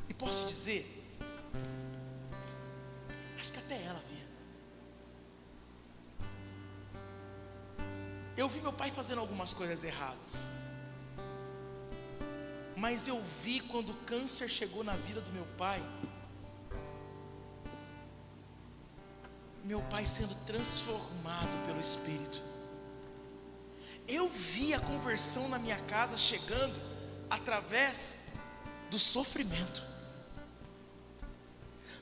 E posso dizer, acho que até ela via. Eu vi meu pai fazendo algumas coisas erradas, mas eu vi quando o câncer chegou na vida do meu pai sendo transformado pelo Espírito. Eu vi a conversão na minha casa chegando através do sofrimento.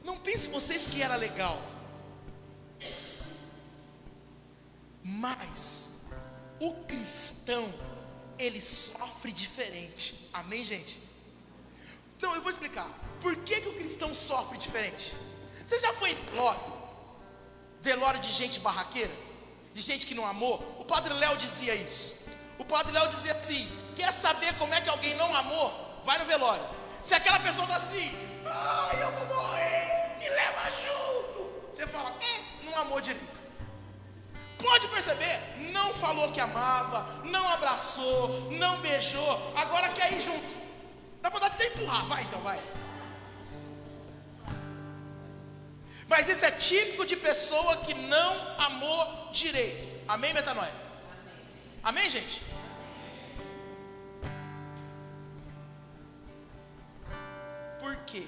Não pensem vocês que era legal, mas o cristão, ele sofre diferente. Amém, gente? Não, eu vou explicar por que o cristão sofre diferente. Você já foi em velório de gente barraqueira, de gente que não amou? O Padre Léo dizia isso. O Padre Léo dizia assim: quer saber como é que alguém não amou? Vai no velório. Se aquela pessoa está assim: ai, eu vou morrer, me leva junto, você fala: não amou direito. Pode perceber? Não falou que amava, não abraçou, não beijou, agora quer ir junto. Dá vontade de empurrar, vai então, vai. Mas isso é típico de pessoa que não amou direito. Amém, Metanoia? Amém, gente? quê?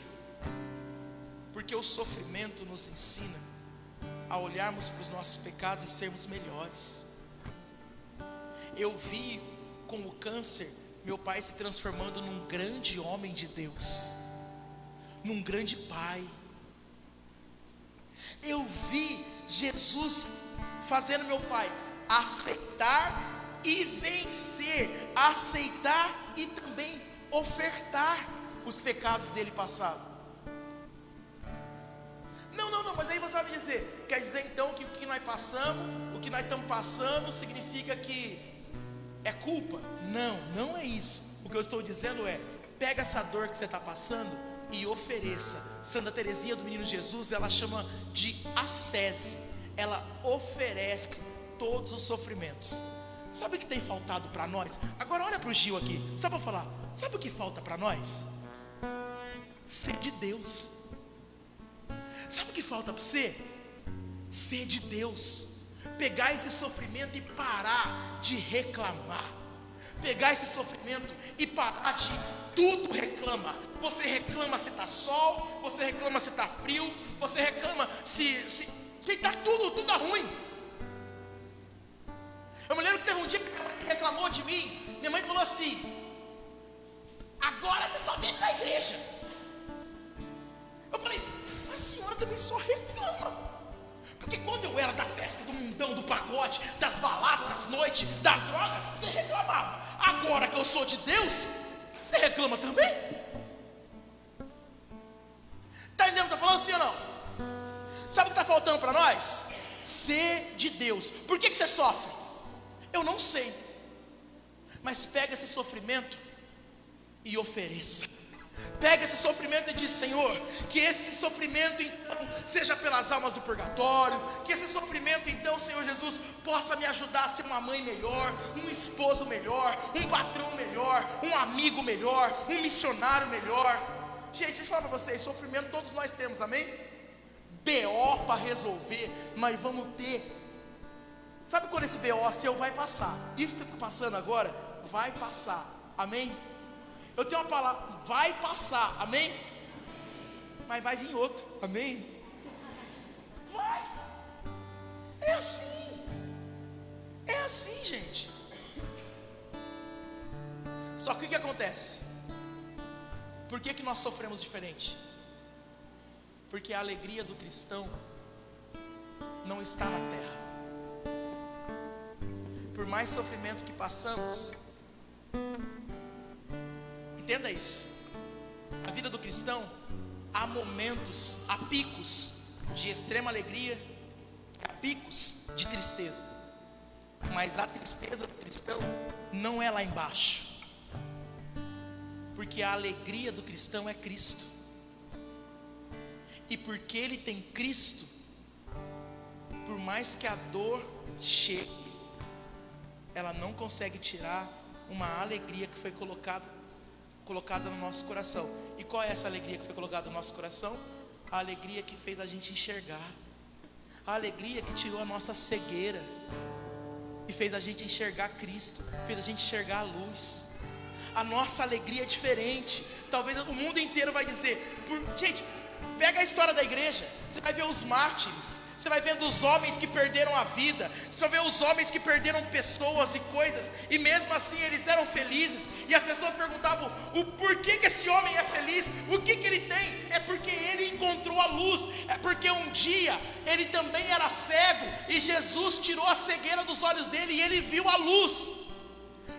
Porque o sofrimento nos ensina a olharmos para os nossos pecados e sermos melhores. Eu vi com o câncer meu pai se transformando num grande homem de Deus, num grande pai. Eu vi Jesus fazendo meu pai aceitar e vencer, aceitar e também ofertar os pecados dele passado. Não, mas aí você vai me dizer, quer dizer então que o que nós passamos, o que nós estamos passando significa que é culpa? Não é isso. O que eu estou dizendo é, pega essa dor que você está passando e ofereça. Santa Teresinha do Menino Jesus, ela chama de ascese, ela oferece todos os sofrimentos. Sabe o que tem faltado para nós? Agora olha para o Gil aqui, só para falar, sabe o que falta para nós? Ser de Deus. Sabe o que falta para você? Ser de Deus. Pegar esse sofrimento e parar de reclamar. Pegar esse sofrimento e parar de tudo reclamar. Você reclama se está sol, você reclama se está frio, você reclama se que está tudo tá ruim. Eu me lembro que teve um dia que minha mãe reclamou de mim. Minha mãe falou assim: agora você só vive na igreja. Eu falei: mas a senhora também só reclama. Porque quando eu era da festa, do mundão, do pagode, das baladas, das noites, das drogas, você reclamava. Agora que eu sou de Deus, você reclama também? Está entendendo o que eu estou falando, sim ou não? Sabe o que está faltando para nós? Ser de Deus. Por que você sofre? Eu não sei. Mas pega esse sofrimento e ofereça. Pega esse sofrimento e diz: Senhor, que esse sofrimento então seja pelas almas do purgatório, que esse sofrimento então, Senhor Jesus, possa me ajudar a ser uma mãe melhor, um esposo melhor, um patrão melhor, um amigo melhor, um missionário melhor. Gente, deixa eu falar para vocês, sofrimento todos nós temos, amém? BO para resolver, nós vamos ter. Sabe quando esse BO seu vai passar? Isso que está passando agora, vai passar, amém? Eu tenho uma palavra, vai passar, amém? Mas vai vir outro, amém? Vai. É assim, gente. Só que o que acontece? Por que nós sofremos diferente? Porque a alegria do cristão não está na terra. Por mais sofrimento que passamos, entenda isso, a vida do cristão, há momentos, há picos de extrema alegria, há picos de tristeza, mas a tristeza do cristão não é lá embaixo, porque a alegria do cristão é Cristo, e porque ele tem Cristo, por mais que a dor chegue, ela não consegue tirar uma alegria que foi colocada no nosso coração. E qual é essa alegria que foi colocada no nosso coração? A alegria que fez a gente enxergar, a alegria que tirou a nossa cegueira e fez a gente enxergar Cristo, fez a gente enxergar a luz. A nossa alegria é diferente. Talvez o mundo inteiro vai dizer, gente, pega a história da igreja, você vai ver os mártires, você vai vendo os homens que perderam a vida, você vai ver os homens que perderam pessoas e coisas, e mesmo assim eles eram felizes, e as pessoas perguntavam, o porquê que esse homem é feliz, o que ele tem? É porque ele encontrou a luz, é porque um dia ele também era cego, e Jesus tirou a cegueira dos olhos dele, e ele viu a luz.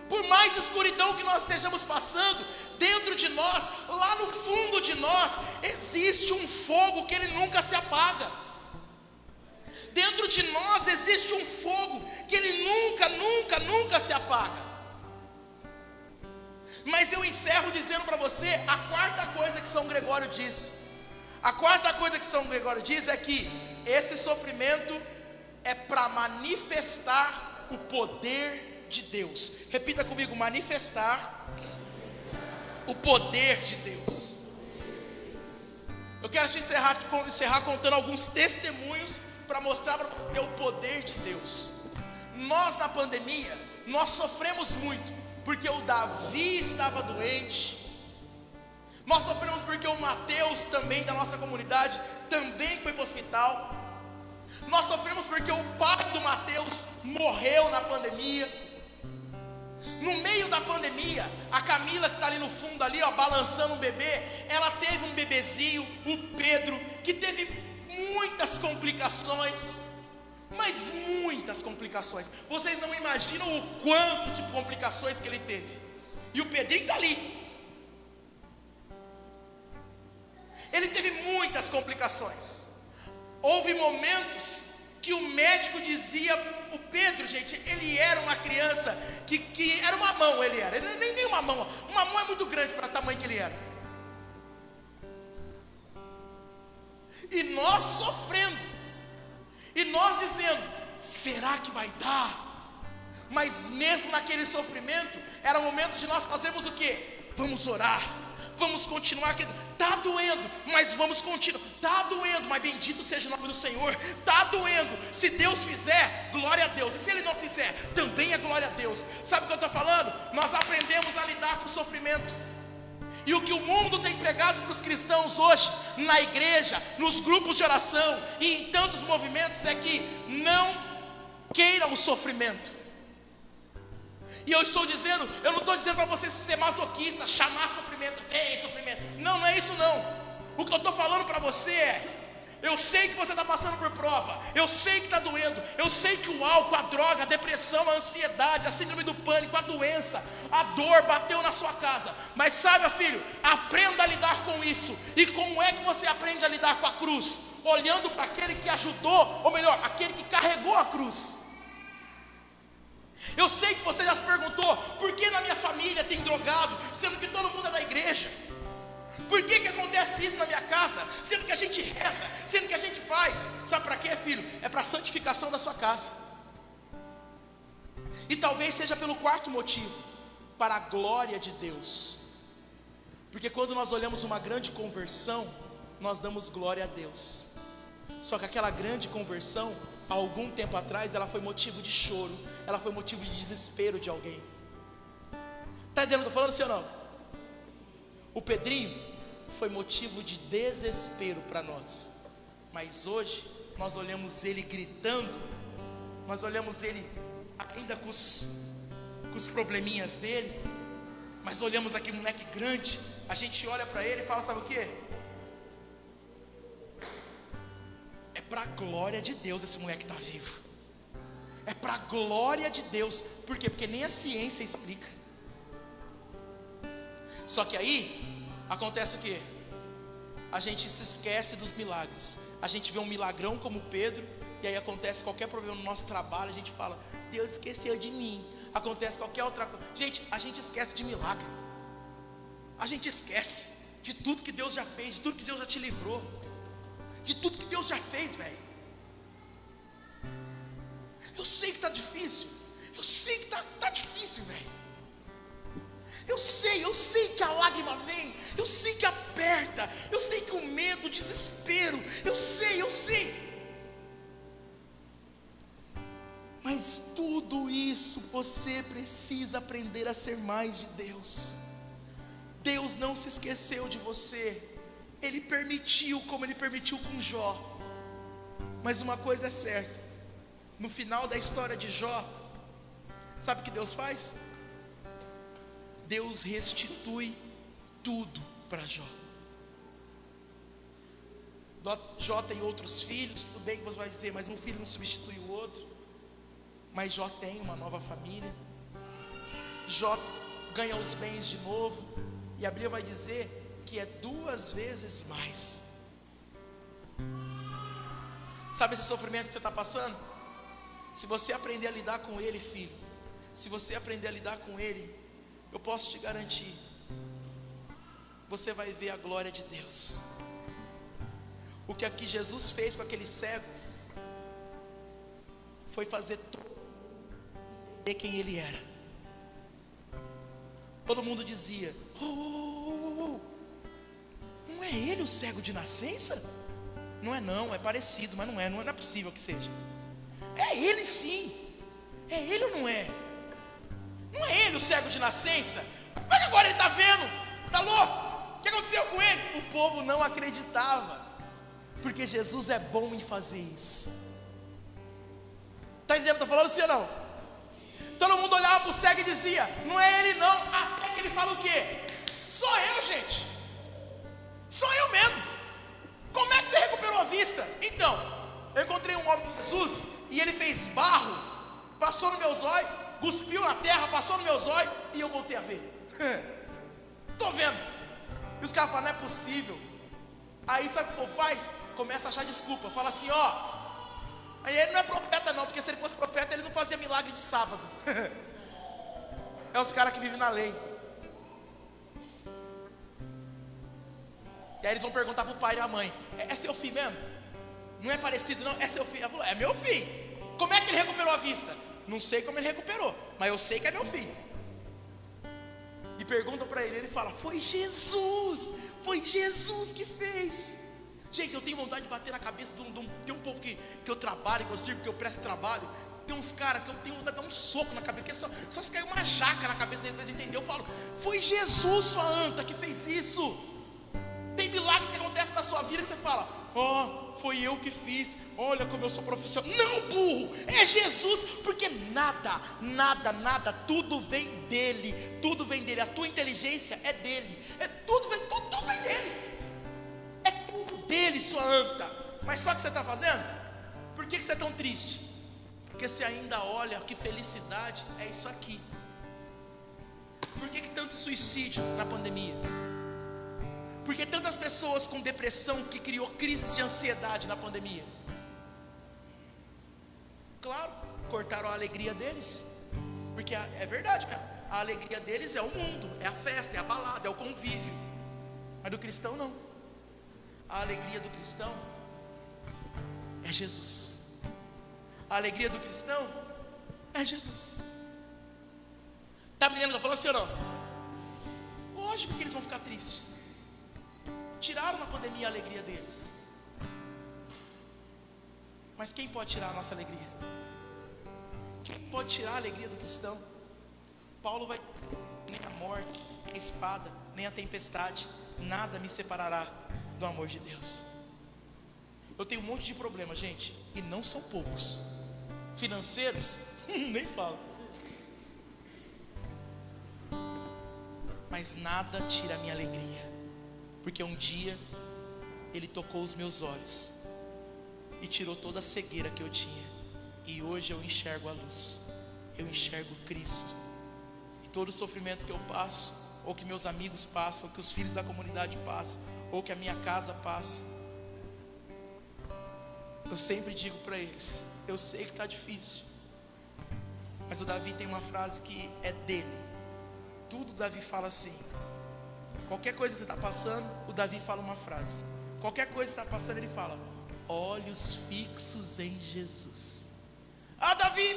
Por mais escuridão que nós estejamos passando, dentro de nós, lá no fundo de nós, existe um fogo que ele nunca se apaga. Dentro de nós existe um fogo que ele nunca se apaga. Mas eu encerro dizendo para você a quarta coisa que São Gregório diz. A quarta coisa que São Gregório diz é que esse sofrimento é para manifestar o poder de Deus. Repita comigo: manifestar o poder de Deus. Eu quero te encerrar contando alguns testemunhos para mostrar para você o poder de Deus. Nós na pandemia, nós sofremos muito, porque o Davi estava doente, Nós sofremos porque o Mateus, também da nossa comunidade, também foi para o hospital. Nós sofremos porque o pai do Mateus morreu na pandemia. No meio da pandemia, a Camila, que está ali no fundo ali, ó, balançando um bebê, ela teve um bebezinho, o Pedro, que teve muitas complicações, mas muitas complicações. Vocês não imaginam o quanto de complicações que ele teve. E o Pedrinho está ali. Ele teve muitas complicações. Houve momentos que o médico dizia, o Pedro, gente, ele era uma criança que era uma mão, ele nem uma mão é muito grande para o tamanho que ele era. E nós sofrendo, e nós dizendo, será que vai dar? Mas mesmo naquele sofrimento, era o momento de nós fazermos o quê? Vamos orar, vamos continuar, está doendo, mas vamos continuar, está doendo, mas bendito seja o nome do Senhor, está doendo, se Deus fizer, glória a Deus, e se Ele não fizer, também é glória a Deus. Sabe o que eu estou falando? Nós aprendemos a lidar com o sofrimento, e o que o mundo tem pregado para os cristãos hoje, na igreja, nos grupos de oração, e em tantos movimentos, é que não queiram o sofrimento. E eu estou dizendo, eu não estou dizendo para você ser masoquista, chamar sofrimento, tem sofrimento. Não é isso não. O que eu estou falando para você é, eu sei que você está passando por prova, eu sei que está doendo, eu sei que o álcool, a droga, a depressão, a ansiedade, a síndrome do pânico, a doença, a dor bateu na sua casa. Mas sabe, filho, aprenda a lidar com isso. E como é que você aprende a lidar com a cruz? Olhando para aquele que ajudou, ou melhor, aquele que carregou a cruz. Eu sei que você já se perguntou, por que na minha família tem drogado, sendo que todo mundo é da igreja? Por que acontece isso na minha casa, sendo que a gente reza, sendo que a gente faz? Sabe para quê, filho? É para a santificação da sua casa. E talvez seja pelo quarto motivo, para a glória de Deus. Porque quando nós olhamos uma grande conversão, nós damos glória a Deus. Só que aquela grande conversão, há algum tempo atrás, ela foi motivo de choro, ela foi motivo de desespero de alguém. Está entendendo o que eu estou falando, sim ou não? O Pedrinho foi motivo de desespero para nós, mas hoje nós olhamos ele gritando, nós olhamos ele ainda com os probleminhas dele, mas olhamos aquele moleque grande, a gente olha para ele e fala, sabe o que? É para a glória de Deus esse moleque está vivo. É para a glória de Deus. Por quê? Porque nem a ciência explica. Só que aí acontece o quê? A gente se esquece dos milagres. A gente vê um milagrão como Pedro, e aí acontece qualquer problema no nosso trabalho, a gente fala, Deus esqueceu de mim. Acontece qualquer outra coisa. Gente, a gente esquece de milagre. A gente esquece de tudo que Deus já fez, de tudo que Deus já te livrou, de tudo que Deus já fez, velho. Eu sei que está difícil. Eu sei que está difícil, velho. Eu sei que a lágrima vem. Eu sei que aperta. Eu sei que o medo, o desespero. Eu sei. Mas tudo isso você precisa aprender a ser mais de Deus. Deus não se esqueceu de você. Ele permitiu, como Ele permitiu com Jó. Mas uma coisa é certa, no final da história de Jó, sabe o que Deus faz? Deus restitui tudo para Jó. Jó tem outros filhos, tudo bem que você vai dizer, mas um filho não substitui o outro. Mas Jó tem uma nova família. Jó ganha os bens de novo, e a Bíblia vai dizer que é 2 vezes mais. Sabe esse sofrimento que você está passando? Se você aprender a lidar com ele, filho, se você aprender a lidar com ele, eu posso te garantir, você vai ver a glória de Deus. O que aqui Jesus fez com aquele cego foi fazer ver quem ele era. Todo mundo dizia, não é ele o cego de nascença? Não é não, é parecido, mas não é possível que seja. É ele sim. É ele ou não é? Não é ele o cego de nascença? Mas agora ele está vendo, está louco? O que aconteceu com ele? O povo não acreditava, porque Jesus é bom em fazer isso. Está entendendo o que eu estou falando, sim ou não? Todo mundo olhava para o cego e dizia: não é ele não, até que ele fala o quê? Sou eu, gente, sou eu mesmo. Como é que você recuperou a vista? Então, eu encontrei um homem de Jesus, e ele fez barro, passou no meu zóio, cuspiu na terra, passou no meu zóio, e eu voltei a ver. Estou vendo. E os caras falam: não é possível. Aí sabe o que o povo faz? Começa a achar desculpa, fala assim: ó, aí ele não é profeta não, porque se ele fosse profeta ele não fazia milagre de sábado. É os caras que vivem na lei. E aí eles vão perguntar para o pai e a mãe: é seu filho mesmo? Não é parecido não? É seu filho? Ela falou: é meu filho. Como é que ele recuperou a vista? Não sei como ele recuperou, mas eu sei que é meu filho. E perguntam para ele, ele fala: foi Jesus que fez. Gente, eu tenho vontade de bater na cabeça tem um povo que eu trabalho, que eu sirvo, que eu presto trabalho. Tem uns caras que eu tenho vontade de dar um soco na cabeça, que só se caiu uma jaca na cabeça dele para eles entenderem. Eu falo: foi Jesus, sua anta, que fez isso. Tem milagres que acontecem na sua vida que você fala: ó, foi eu que fiz, olha como eu sou profissional. Não, burro, é Jesus, porque nada, tudo vem dele, a tua inteligência é dele, tudo vem dele, é tudo dele, sua anta. Mas só que você está fazendo? Por que você é tão triste? Porque você ainda olha, que felicidade é isso aqui. Por que tanto suicídio na pandemia? Porque tantas pessoas com depressão, que criou crises de ansiedade na pandemia? Claro, cortaram a alegria deles. Porque é verdade mesmo, a alegria deles é o mundo, é a festa, é a balada, é o convívio. Mas do cristão não. A alegria do cristão é Jesus. A alegria do cristão é Jesus. Está me entendendo? Estou falando assim ou não? Lógico que eles vão ficar tristes. Tiraram na pandemia a alegria deles. Mas quem pode tirar a nossa alegria? Quem pode tirar a alegria do cristão? Paulo vai dizer: nem a morte, nem a espada, nem a tempestade, nada me separará do amor de Deus. Eu tenho um monte de problemas, gente, e não são poucos. Financeiros, nem falo. Mas nada tira a minha alegria. Porque um dia Ele tocou os meus olhos e tirou toda a cegueira que eu tinha. E hoje eu enxergo a luz, eu enxergo Cristo. E todo o sofrimento que eu passo, ou que meus amigos passam, ou que os filhos da comunidade passam, ou que a minha casa passa, eu sempre digo para eles: eu sei que está difícil. Mas o Davi tem uma frase que é dele. Tudo Davi fala assim. Qualquer coisa que você está passando, o Davi fala uma frase. Qualquer coisa que você está passando, ele fala: olhos fixos em Jesus. Ah, Davi,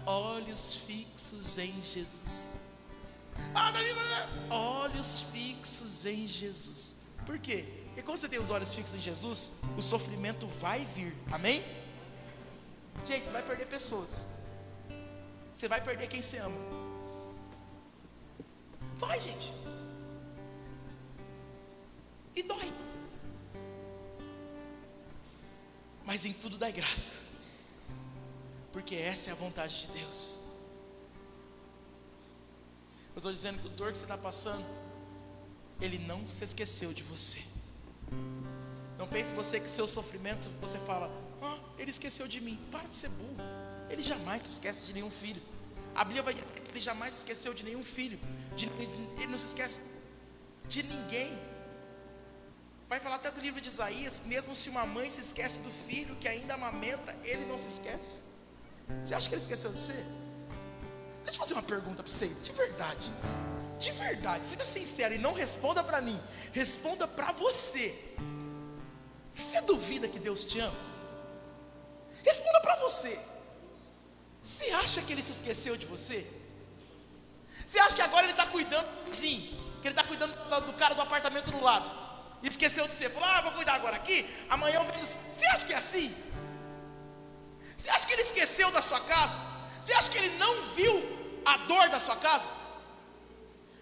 olhos fixos em Jesus. Ah, Davi, olhos fixos em Jesus. Por quê? Porque quando você tem os olhos fixos em Jesus, o sofrimento vai vir. Amém? Gente, você vai perder pessoas. Você vai perder quem você ama. Vai, gente. E dói. Mas em tudo dá graça. Porque essa é a vontade de Deus. Eu estou dizendo que o dor que você está passando, Ele não se esqueceu de você. Não pense você que o seu sofrimento, você fala: ah, Ele esqueceu de mim. Para de ser burro. Ele jamais se esquece de nenhum filho. A Bíblia vai dizer que Ele jamais se esqueceu de nenhum filho. Ele não se esquece de ninguém. Vai falar até do livro de Isaías: mesmo se uma mãe se esquece do filho que ainda amamenta, Ele não se esquece. Você acha que Ele esqueceu de você? Deixa eu fazer uma pergunta para vocês, de verdade, seja sincero e não responda para mim, responda para você. Você duvida que Deus te ama? Responda para você. Você acha que Ele se esqueceu de você? Você acha que agora Ele está cuidando, sim, que Ele está cuidando do cara do apartamento do lado, e esqueceu de você, falou: ah, vou cuidar agora aqui, amanhã eu venho. Você acha que é assim? Você acha que Ele esqueceu da sua casa? Você acha que Ele não viu a dor da sua casa?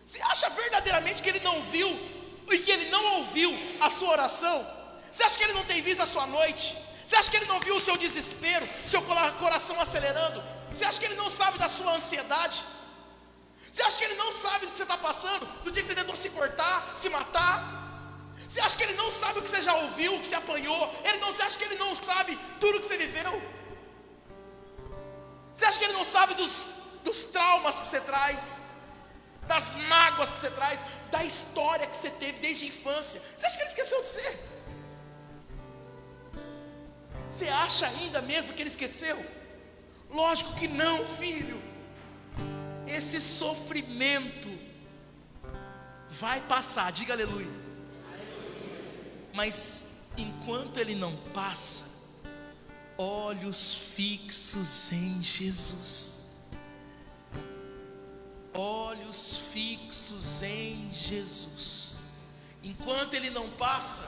Você acha verdadeiramente que Ele não viu porque ele não ouviu a sua oração? Você acha que ele não tem visto a sua noite? Você acha que ele não viu o seu desespero, seu coração acelerando? Você acha que ele não sabe da sua ansiedade? Você acha que ele não sabe do que você está passando, do dia que você tentou se cortar, se matar? Você acha que ele não sabe o que você já ouviu, o que você apanhou? Você acha que ele não sabe tudo o que você viveu? Você acha que ele não sabe dos traumas que você traz, das mágoas que você traz, da história que você teve desde a infância? Você acha que ele esqueceu de você? Você acha ainda mesmo que ele esqueceu? Lógico que não, filho. Esse sofrimento vai passar, diga aleluia. Mas enquanto ele não passa, olhos fixos em Jesus. Olhos fixos em Jesus. Enquanto ele não passa,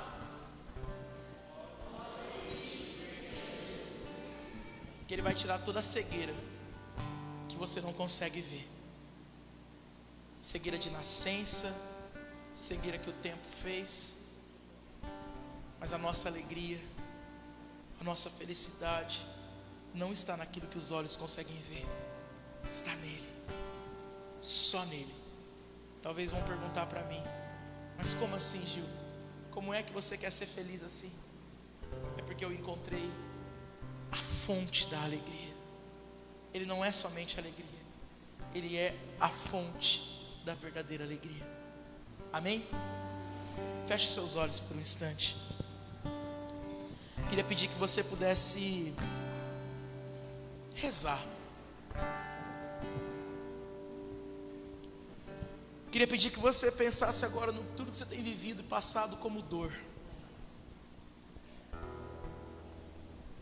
que ele vai tirar toda a cegueira que você não consegue ver. Cegueira de nascença, cegueira que o tempo fez. Mas a nossa alegria, a nossa felicidade não está naquilo que os olhos conseguem ver, está nele, só nele. Talvez vão perguntar para mim: mas como assim, Gil? Como é que você quer ser feliz assim? É porque eu encontrei a fonte da alegria. Ele não é somente alegria, ele é a fonte da verdadeira alegria. Amém? Feche seus olhos por um instante. Queria pedir que você pudesse rezar. Queria pedir que você pensasse agora no tudo que você tem vivido e passado como dor.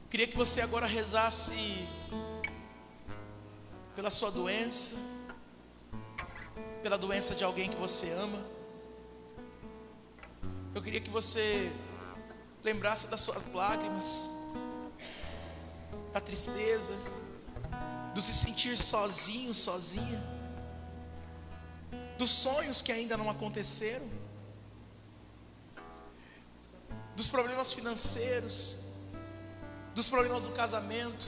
Queria que você agora rezasse pela sua doença, pela doença de alguém que você ama. Eu queria que você lembrasse das suas lágrimas, da tristeza, do se sentir sozinho, sozinha, dos sonhos que ainda não aconteceram, dos problemas financeiros, dos problemas do casamento.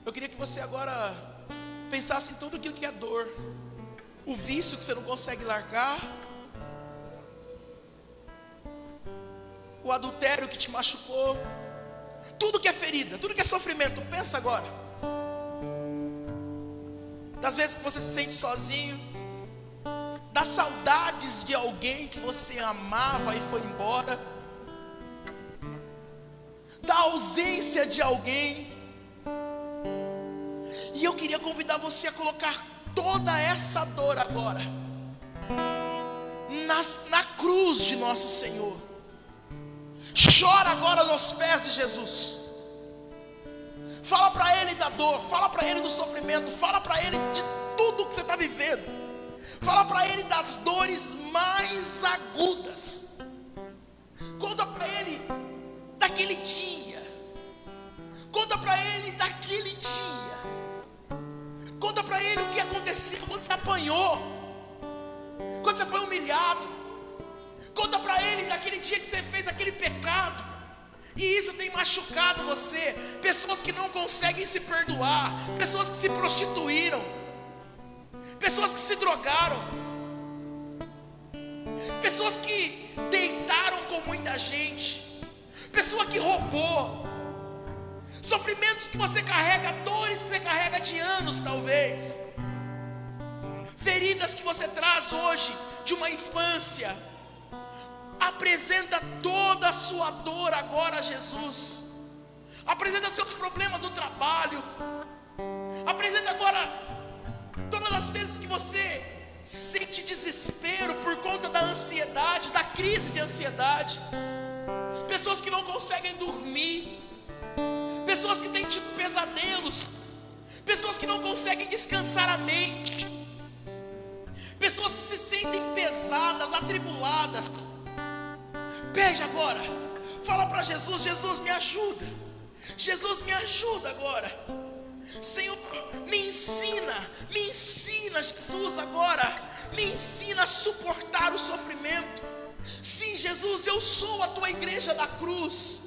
Eu queria que você agora pensasse em tudo aquilo que é dor, o vício que você não consegue largar, o adultério que te machucou, tudo que é ferida, tudo que é sofrimento. Pensa agora, das vezes que você se sente sozinho, das saudades de alguém que você amava e foi embora, da ausência de alguém. E eu queria convidar você a colocar toda essa dor agora na cruz de nosso Senhor. Chora agora nos pés de Jesus. Fala para Ele da dor, fala para Ele do sofrimento, fala para Ele de tudo que você está vivendo. Fala para Ele das dores mais agudas. Conta para Ele daquele dia. Conta para Ele daquele dia. Conta para Ele o que aconteceu quando você apanhou, quando você foi humilhado. Conta para Ele daquele dia que você fez aquele pecado, e isso tem machucado você. Pessoas que não conseguem se perdoar, pessoas que se prostituíram, pessoas que se drogaram, pessoas que deitaram com muita gente, pessoa que roubou, sofrimentos que você carrega, dores que você carrega de anos talvez, feridas que você traz hoje de uma infância. Apresenta toda a sua dor agora a Jesus. Apresenta seus problemas no trabalho. Apresenta agora todas as vezes que você sente desespero por conta da ansiedade, da crise de ansiedade. Pessoas que não conseguem dormir, pessoas que têm tido pesadelos, pessoas que não conseguem descansar a mente, pessoas que se sentem pesadas, atribuladas. Pede agora, fala para Jesus: Jesus, me ajuda. Jesus, me ajuda agora. Senhor, me ensina, Jesus, agora, me ensina a suportar o sofrimento. Sim, Jesus, eu sou a tua igreja da cruz.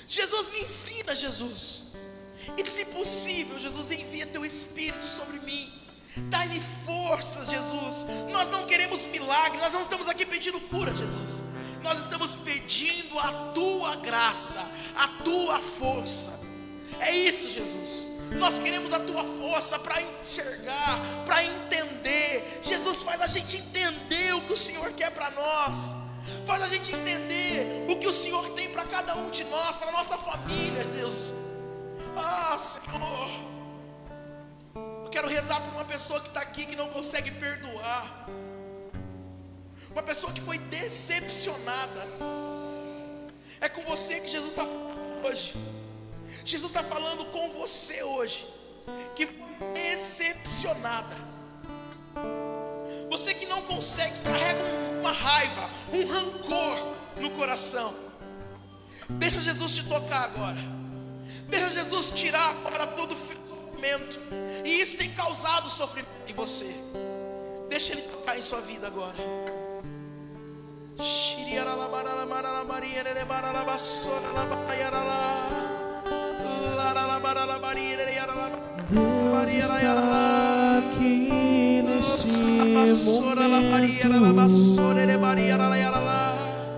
Jesus, me ensina, Jesus. E se possível, Jesus, envia teu Espírito sobre mim. Dai-me forças, Jesus. Nós não queremos milagre, nós não estamos aqui pedindo cura, Jesus. Nós estamos pedindo a tua graça, a tua força. É isso, Jesus. Nós queremos a tua força para enxergar, para entender. Jesus, faz a gente entender o que o Senhor quer para nós. Faz a gente entender o que o Senhor tem para cada um de nós, para a nossa família, Deus. Ah, Senhor, eu quero rezar por uma pessoa que está aqui, que não consegue perdoar. Uma pessoa que foi decepcionada. É com você que Jesus está falando hoje. Jesus está falando com você hoje, que foi decepcionada. Você que não consegue, carrega uma raiva, um rancor no coração. Deixa Jesus te tocar agora. Deixa Jesus tirar agora todo o sofrimento. E isso tem causado sofrimento em você. Deixa Ele tocar em sua vida agora. Deus está aqui neste momento.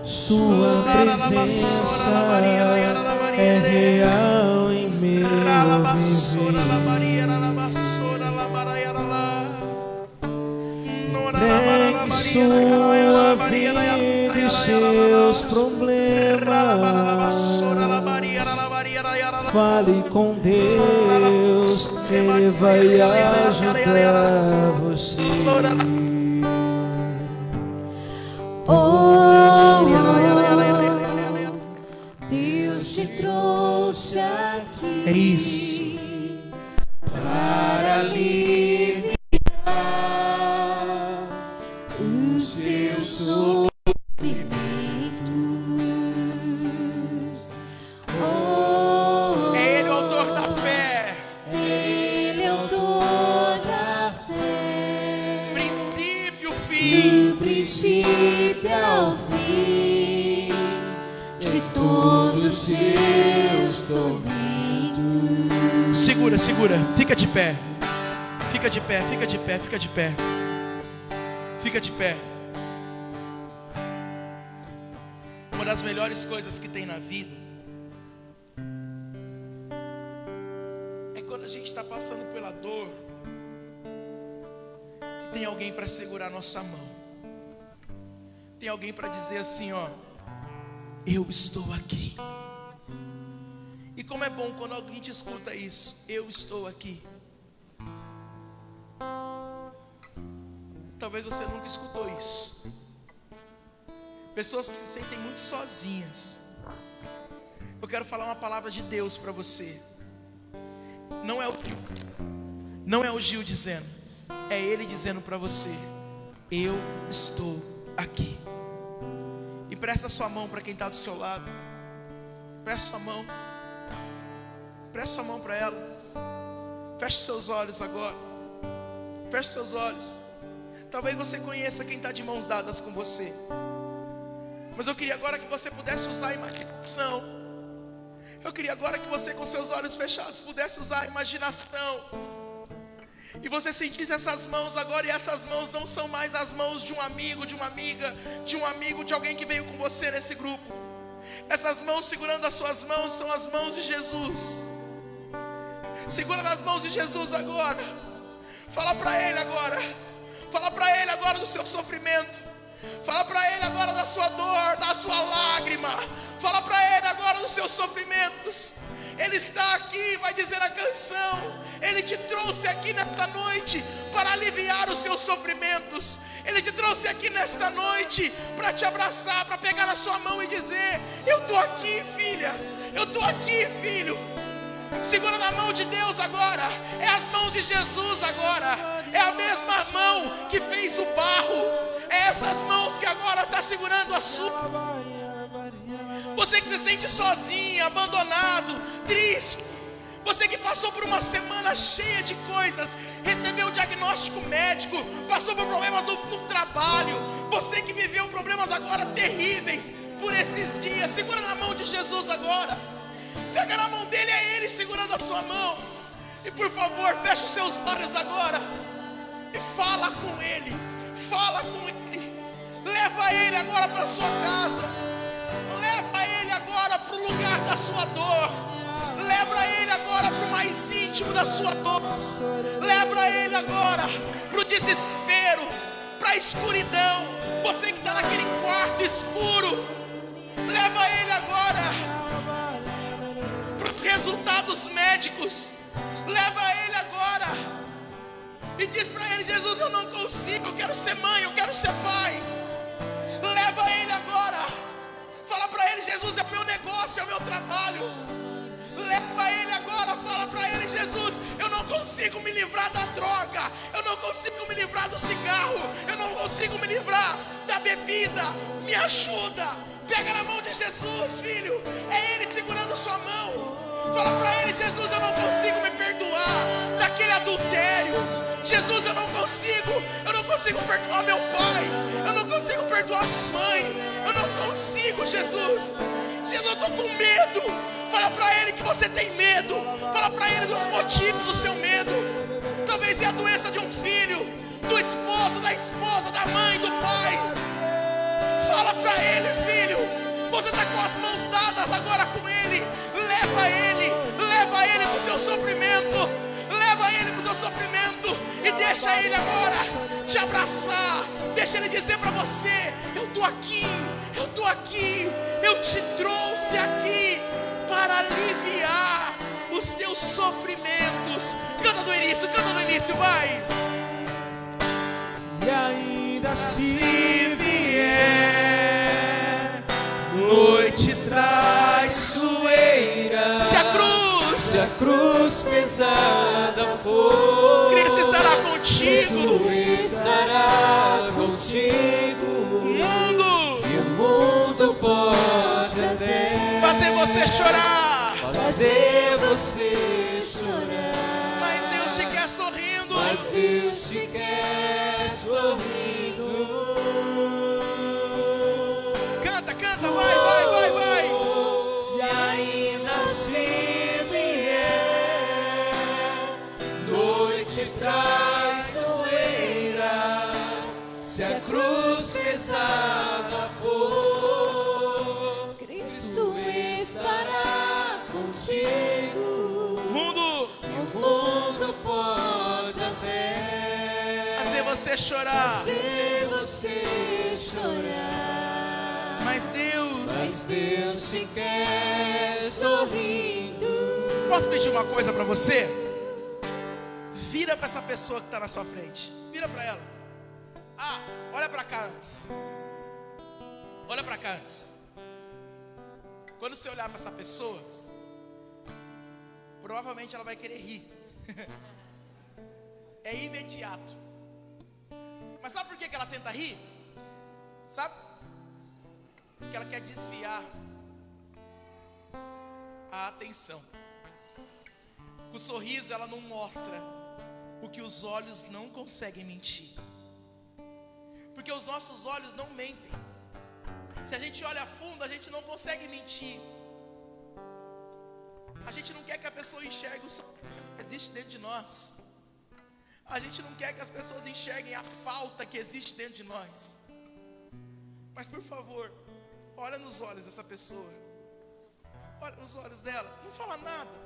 Sua presença é real em meu viver. Entregue sua vida e seus problemas. Fale com Deus, Ele vai ajudar você. Oh, Deus te trouxe aqui. É isso. Para aliviar os seus sofrimentos. Oh, É Ele o autor da fé. Ele é autor da fé. Princípio, fim. Do princípio ao fim de todos os seus tormentos. Segura, segura. Fica de pé. Fica de pé, fica de pé, fica de pé. Fica de pé. Uma das melhores coisas que tem na vida é quando a gente está passando pela dor e tem alguém para segurar a nossa mão. Tem alguém para dizer assim, ó: eu estou aqui. E como é bom quando alguém te escuta isso: eu estou aqui. Talvez você nunca escutou isso. Pessoas que se sentem muito sozinhas. Eu quero falar uma palavra de Deus para você. Não é o Gil dizendo, é Ele dizendo para você: eu estou aqui. E presta sua mão para quem está do seu lado. Presta sua mão. Presta sua mão para ela. Feche seus olhos agora. Feche seus olhos. Talvez você conheça quem está de mãos dadas com você, mas eu queria agora que você pudesse usar a imaginação. Eu queria agora que você, com seus olhos fechados, pudesse usar a imaginação. E você sentisse essas mãos agora. E essas mãos não são mais as mãos de um amigo, de uma amiga, de um amigo, de alguém que veio com você nesse grupo. Essas mãos segurando as suas mãos são as mãos de Jesus. Segura nas mãos de Jesus agora. Fala para Ele agora. Fala para Ele agora do seu sofrimento. Fala para Ele agora da sua dor, da sua lágrima. Fala para Ele agora dos seus sofrimentos. Ele está aqui, vai dizer a canção. Ele te trouxe aqui nesta noite para aliviar os seus sofrimentos. Ele te trouxe aqui nesta noite para te abraçar, para pegar na sua mão e dizer: eu estou aqui, filha. Eu estou aqui, filho. Segura na mão de Deus agora. É as mãos de Jesus agora. É a mesma mão que fez o barro. É essas mãos que agora está segurando a sua. Você que se sente sozinho, abandonado, triste. Você que passou por uma semana cheia de coisas, recebeu o diagnóstico médico, passou por problemas no trabalho. Você que viveu problemas agora terríveis por esses dias, segura na mão de Jesus agora. Pega na mão dele, é ele segurando a sua mão. E por favor, feche os seus olhos agora e fala com ele. Fala com ele. Leva ele agora para a sua casa. Leva ele agora para o lugar da sua dor. Leva ele agora para o mais íntimo da sua dor. Leva ele agora para o desespero, para a escuridão. Você que está naquele quarto escuro, leva ele agora para os resultados médicos. Leva ele agora e diz para ele: Jesus, eu não consigo, eu quero ser mãe, eu quero ser pai. Leva ele agora. Fala para ele: Jesus, é o meu negócio, é o meu trabalho. Leva ele agora, fala para ele: Jesus, eu não consigo me livrar da droga, eu não consigo me livrar do cigarro, eu não consigo me livrar da bebida, me ajuda. Pega na mão de Jesus, filho, é ele segurando sua mão. Fala para ele: Jesus, eu não consigo me perdoar daquele adultério. Jesus, eu não consigo perdoar meu pai, eu não consigo perdoar minha mãe, eu não consigo, Jesus. Jesus, eu estou com medo. Fala para ele que você tem medo. Fala para ele dos motivos do seu medo. Talvez é a doença de um filho, do esposo, da esposa, da mãe, do pai. Fala para ele: filho, você está com as mãos dadas agora com ele. Leva ele para o seu sofrimento. Leva ele para o seu sofrimento e deixa ele agora te abraçar. Deixa ele dizer para você: eu estou aqui, eu te trouxe aqui para aliviar os teus sofrimentos. Canta no início, vai. E ainda se vier noites traiçoeiras, se a cruz pesada for, Cristo estará contigo. O mundo pode até fazer você chorar, mas Deus te quer sorrindo. Canta, vai. E ainda se vier noites traiçoeiras, se a cruz pesada for, Cristo estará contigo. O mundo pode até fazer você chorar, mas Deus te quer sorrindo. Posso pedir uma coisa para você? Vira para essa pessoa que está na sua frente. Vira para ela. Olha para cá antes. Quando você olhar para essa pessoa, provavelmente ela vai querer rir. É imediato. Mas sabe por que ela tenta rir? Sabe? Porque ela quer desviar a atenção. Com o sorriso ela não mostra o que os olhos não conseguem mentir. Porque os nossos olhos não mentem. Se a gente olha a fundo, a gente não consegue mentir. A gente não quer que a pessoa enxergue o sofrimento que existe dentro de nós. A gente não quer que as pessoas enxerguem a falta que existe dentro de nós. Mas por favor, olha nos olhos dessa pessoa. Olha nos olhos dela. Não fala nada.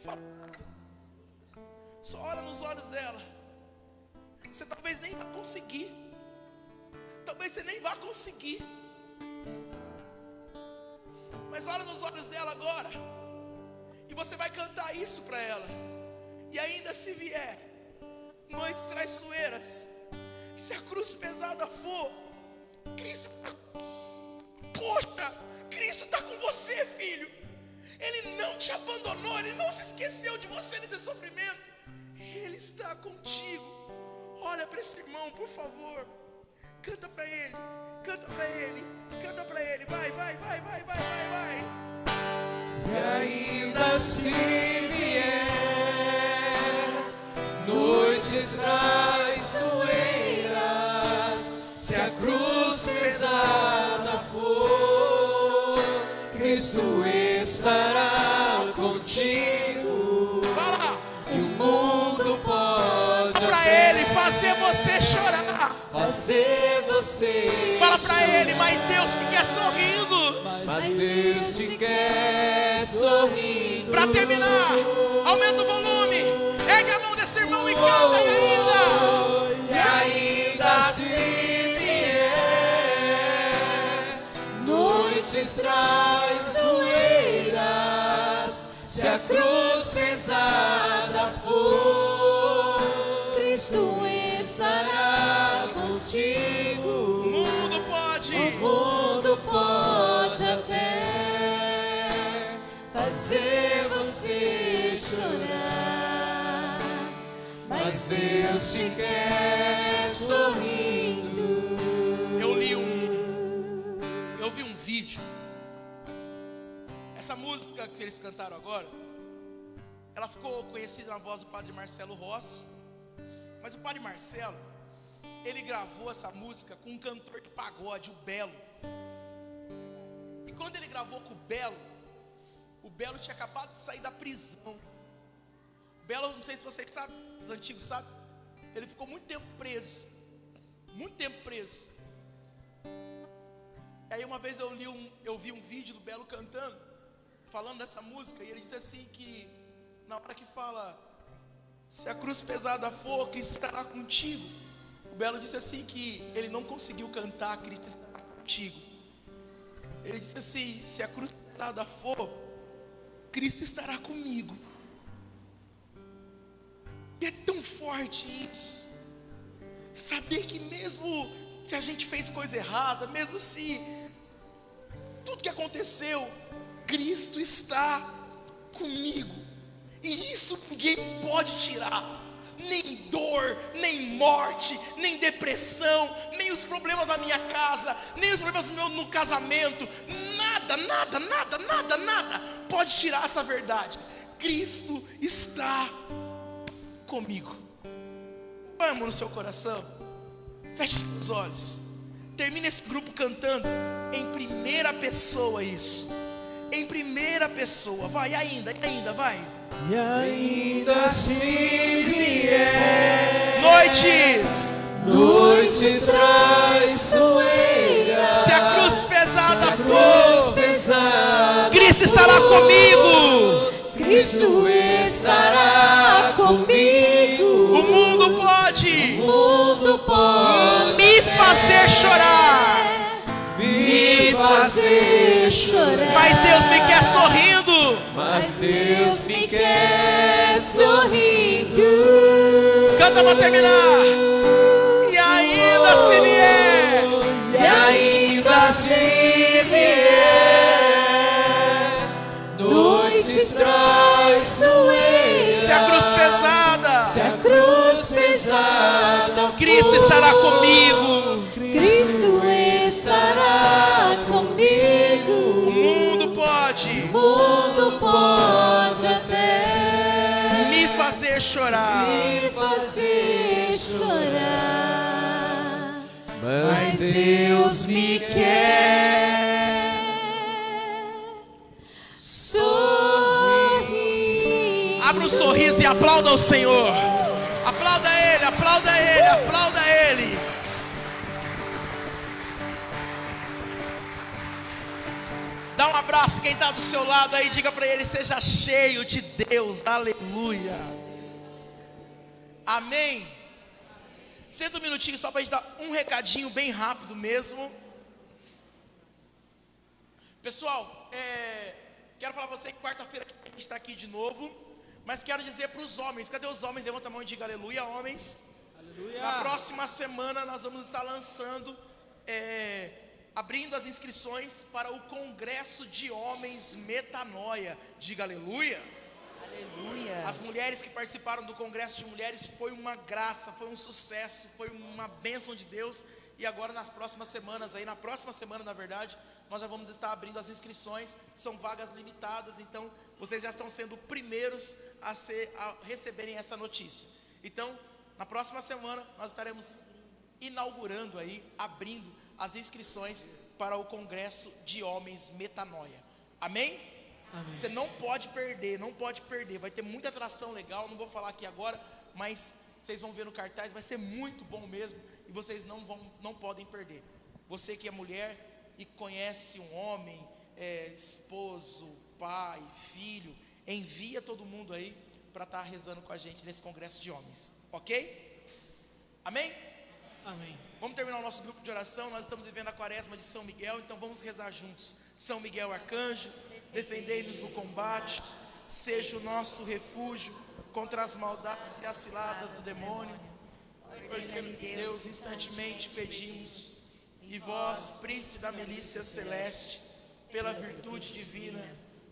Fala nada. Só olha nos olhos dela. Você talvez nem vá conseguir. Mas olha nos olhos dela agora. E você vai cantar isso para ela. E ainda se vier noites traiçoeiras, se a cruz pesada for, Cristo está com você, filho. Ele não te abandonou, Ele não se esqueceu de você nesse sofrimento. Ele está contigo. Olha para esse irmão, por favor. Canta para ele. Vai. E ainda se vier noites traiçoeiras, se a cruz pesada for, Cristo estará contigo. Fala! E o mundo pode Fala pra até Ele fazer você chorar. fazer você Fala pra chorar. Ele, mas Deus te quer sorrindo. Mas Deus te quer sorrindo. Pra terminar, aumenta o volume. Ergue a mão desse irmão e canta. E ainda se vier noites traiçoeiras, se a cruz pesada for, Cristo estará contigo. o mundo pode. O mundo pode até fazer você chorar, mas Deus te quer sorrindo. Eu vi um vídeo. Essa música que eles cantaram agora, ela ficou conhecida na voz do Padre Marcelo Rossi. Mas o Padre Marcelo, ele gravou essa música com um cantor de pagode, o Belo. E quando ele gravou com o Belo tinha acabado de sair da prisão. O Belo, não sei se vocês sabem, os antigos sabem, ele ficou muito tempo preso. Muito tempo preso. E aí uma vez eu vi um vídeo do Belo cantando, falando dessa música, e ele disse assim que na hora que fala, se a cruz pesada for, Cristo estará contigo. O Belo disse assim que ele não conseguiu cantar, Cristo estará contigo. Ele disse assim, se a cruz pesada for, Cristo estará comigo. E é tão forte isso, saber que mesmo se a gente fez coisa errada, mesmo se tudo que aconteceu, Cristo está comigo. E isso ninguém pode tirar. Nem dor, nem morte, nem depressão, nem os problemas da minha casa, nem os problemas no casamento. Nada pode tirar essa verdade. Cristo está comigo. Vamos no seu coração. Feche seus olhos. Termina esse grupo cantando em primeira pessoa isso. Em primeira pessoa. Vai, ainda, vai. E ainda se vier noites traiçoeiras, se a cruz pesada cruz for, pesada Cristo estará comigo. Cristo estará comigo. O mundo pode Me fazer chorar, me fazer chorar, mas Deus me quer sorrindo. Mas Deus me quer sorrindo. Canta pra terminar. E ainda se vier, E ainda se vier noites traiçoeiras, se a cruz se a pesada, cruz pesada Cristo estará comigo. Cristo estará comigo. O mundo pode até me fazer chorar, me fazer chorar, mas Deus me quer sorrir. Abra um sorriso e aplauda o Senhor. Aplauda Ele, aplauda Ele, aplauda Ele. Dá um abraço quem está do seu lado aí, diga para ele, seja cheio de Deus, aleluia. Amém. Senta um minutinho só para a gente dar um recadinho bem rápido mesmo. Pessoal, quero falar para você que quarta-feira a gente está aqui de novo, mas quero dizer para os homens, cadê os homens? Levanta a mão e diga aleluia, homens. Aleluia. Na próxima semana nós vamos estar lançando, abrindo as inscrições para o Congresso de Homens Metanoia. Diga aleluia. Aleluia. As mulheres que participaram do Congresso de Mulheres foi uma graça, foi um sucesso, foi uma bênção de Deus. E agora nas próximas semanas, na próxima semana na verdade, nós já vamos estar abrindo as inscrições. São vagas limitadas, então vocês já estão sendo primeiros a receberem essa notícia. Então, na próxima semana, nós estaremos inaugurando aí, abrindo as inscrições para o Congresso de Homens Metanoia. Amém? Amém. Você não pode perder, não pode perder. Vai ter muita atração legal, não vou falar aqui agora, mas vocês vão ver no cartaz, vai ser muito bom mesmo, e vocês não podem perder. Você que é mulher e conhece um homem, esposo, pai, filho, envia todo mundo aí para estar rezando com a gente nesse congresso de homens, ok? Amém? Amém. Vamos terminar o nosso grupo de oração. Nós estamos vivendo a quaresma de São Miguel, então vamos rezar juntos. São Miguel Arcanjo, defendei-nos no combate, seja o nosso refúgio contra as maldades e as ciladas do demônio. Ordene Deus, instantemente pedimos, e vós, príncipe da milícia celeste, pela virtude divina,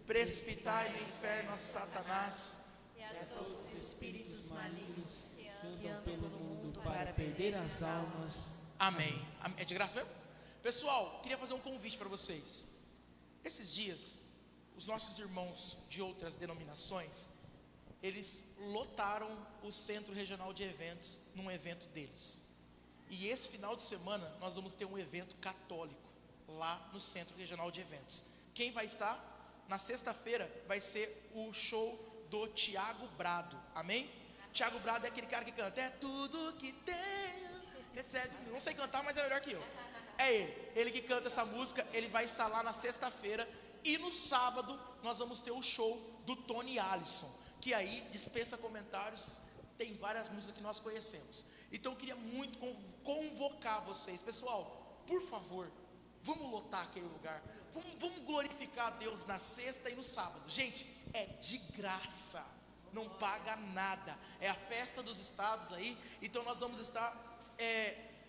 precipitai no inferno a Satanás E a todos os espíritos malignos Que andam pelo mundo para perder as almas. Amém. É de graça mesmo? Pessoal, queria fazer um convite para vocês. Esses dias, os nossos irmãos de outras denominações, eles lotaram o Centro Regional de Eventos num evento deles. E esse final de semana, nós vamos ter um evento católico lá no Centro Regional de Eventos. Quem vai estar? Na sexta-feira vai ser o show do Tiago Brado. Amém? Tiago Brado é aquele cara que canta: é tudo que tenho, recebe. Não sei cantar, mas é melhor que eu. É ele que canta essa música. Ele vai estar lá na sexta-feira. E no sábado nós vamos ter o show do Tony Allison, que aí dispensa comentários, tem várias músicas que nós conhecemos. Então eu queria muito convocar vocês, pessoal, por favor, vamos lotar aquele lugar, vamos glorificar a Deus na sexta e no sábado. Gente, é de graça, não paga nada, é a festa dos estados aí. Então nós vamos estar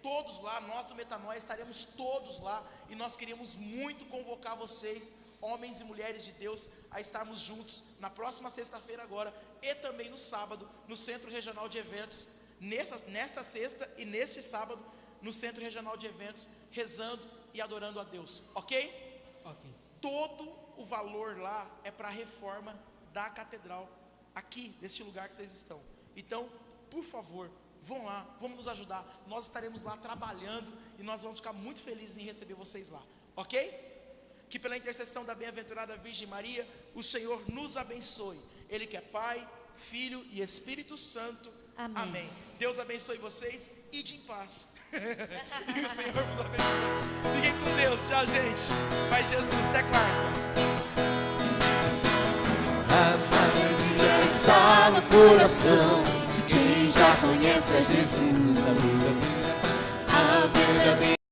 todos lá, nós do Metanoia estaremos todos lá, e nós queríamos muito convocar vocês, homens e mulheres de Deus, a estarmos juntos na próxima sexta-feira agora, e também no sábado, no Centro Regional de Eventos, nessa sexta e neste sábado, no Centro Regional de Eventos, rezando e adorando a Deus, ok? Ok. Todo o valor lá é para a reforma da catedral, aqui, deste lugar que vocês estão. Então, por favor, vão lá, vamos nos ajudar, nós estaremos lá trabalhando, e nós vamos ficar muito felizes em receber vocês lá, ok? Que pela intercessão da bem-aventurada Virgem Maria, o Senhor nos abençoe, Ele que é Pai, Filho e Espírito Santo. Amém. Amém. Deus abençoe vocês, ide em paz. E o Senhor nos abençoe. Fiquem com Deus, tchau, gente. Pai Jesus, até quarta. A alegria está no coração de quem já conhece a Jesus. A verdadeira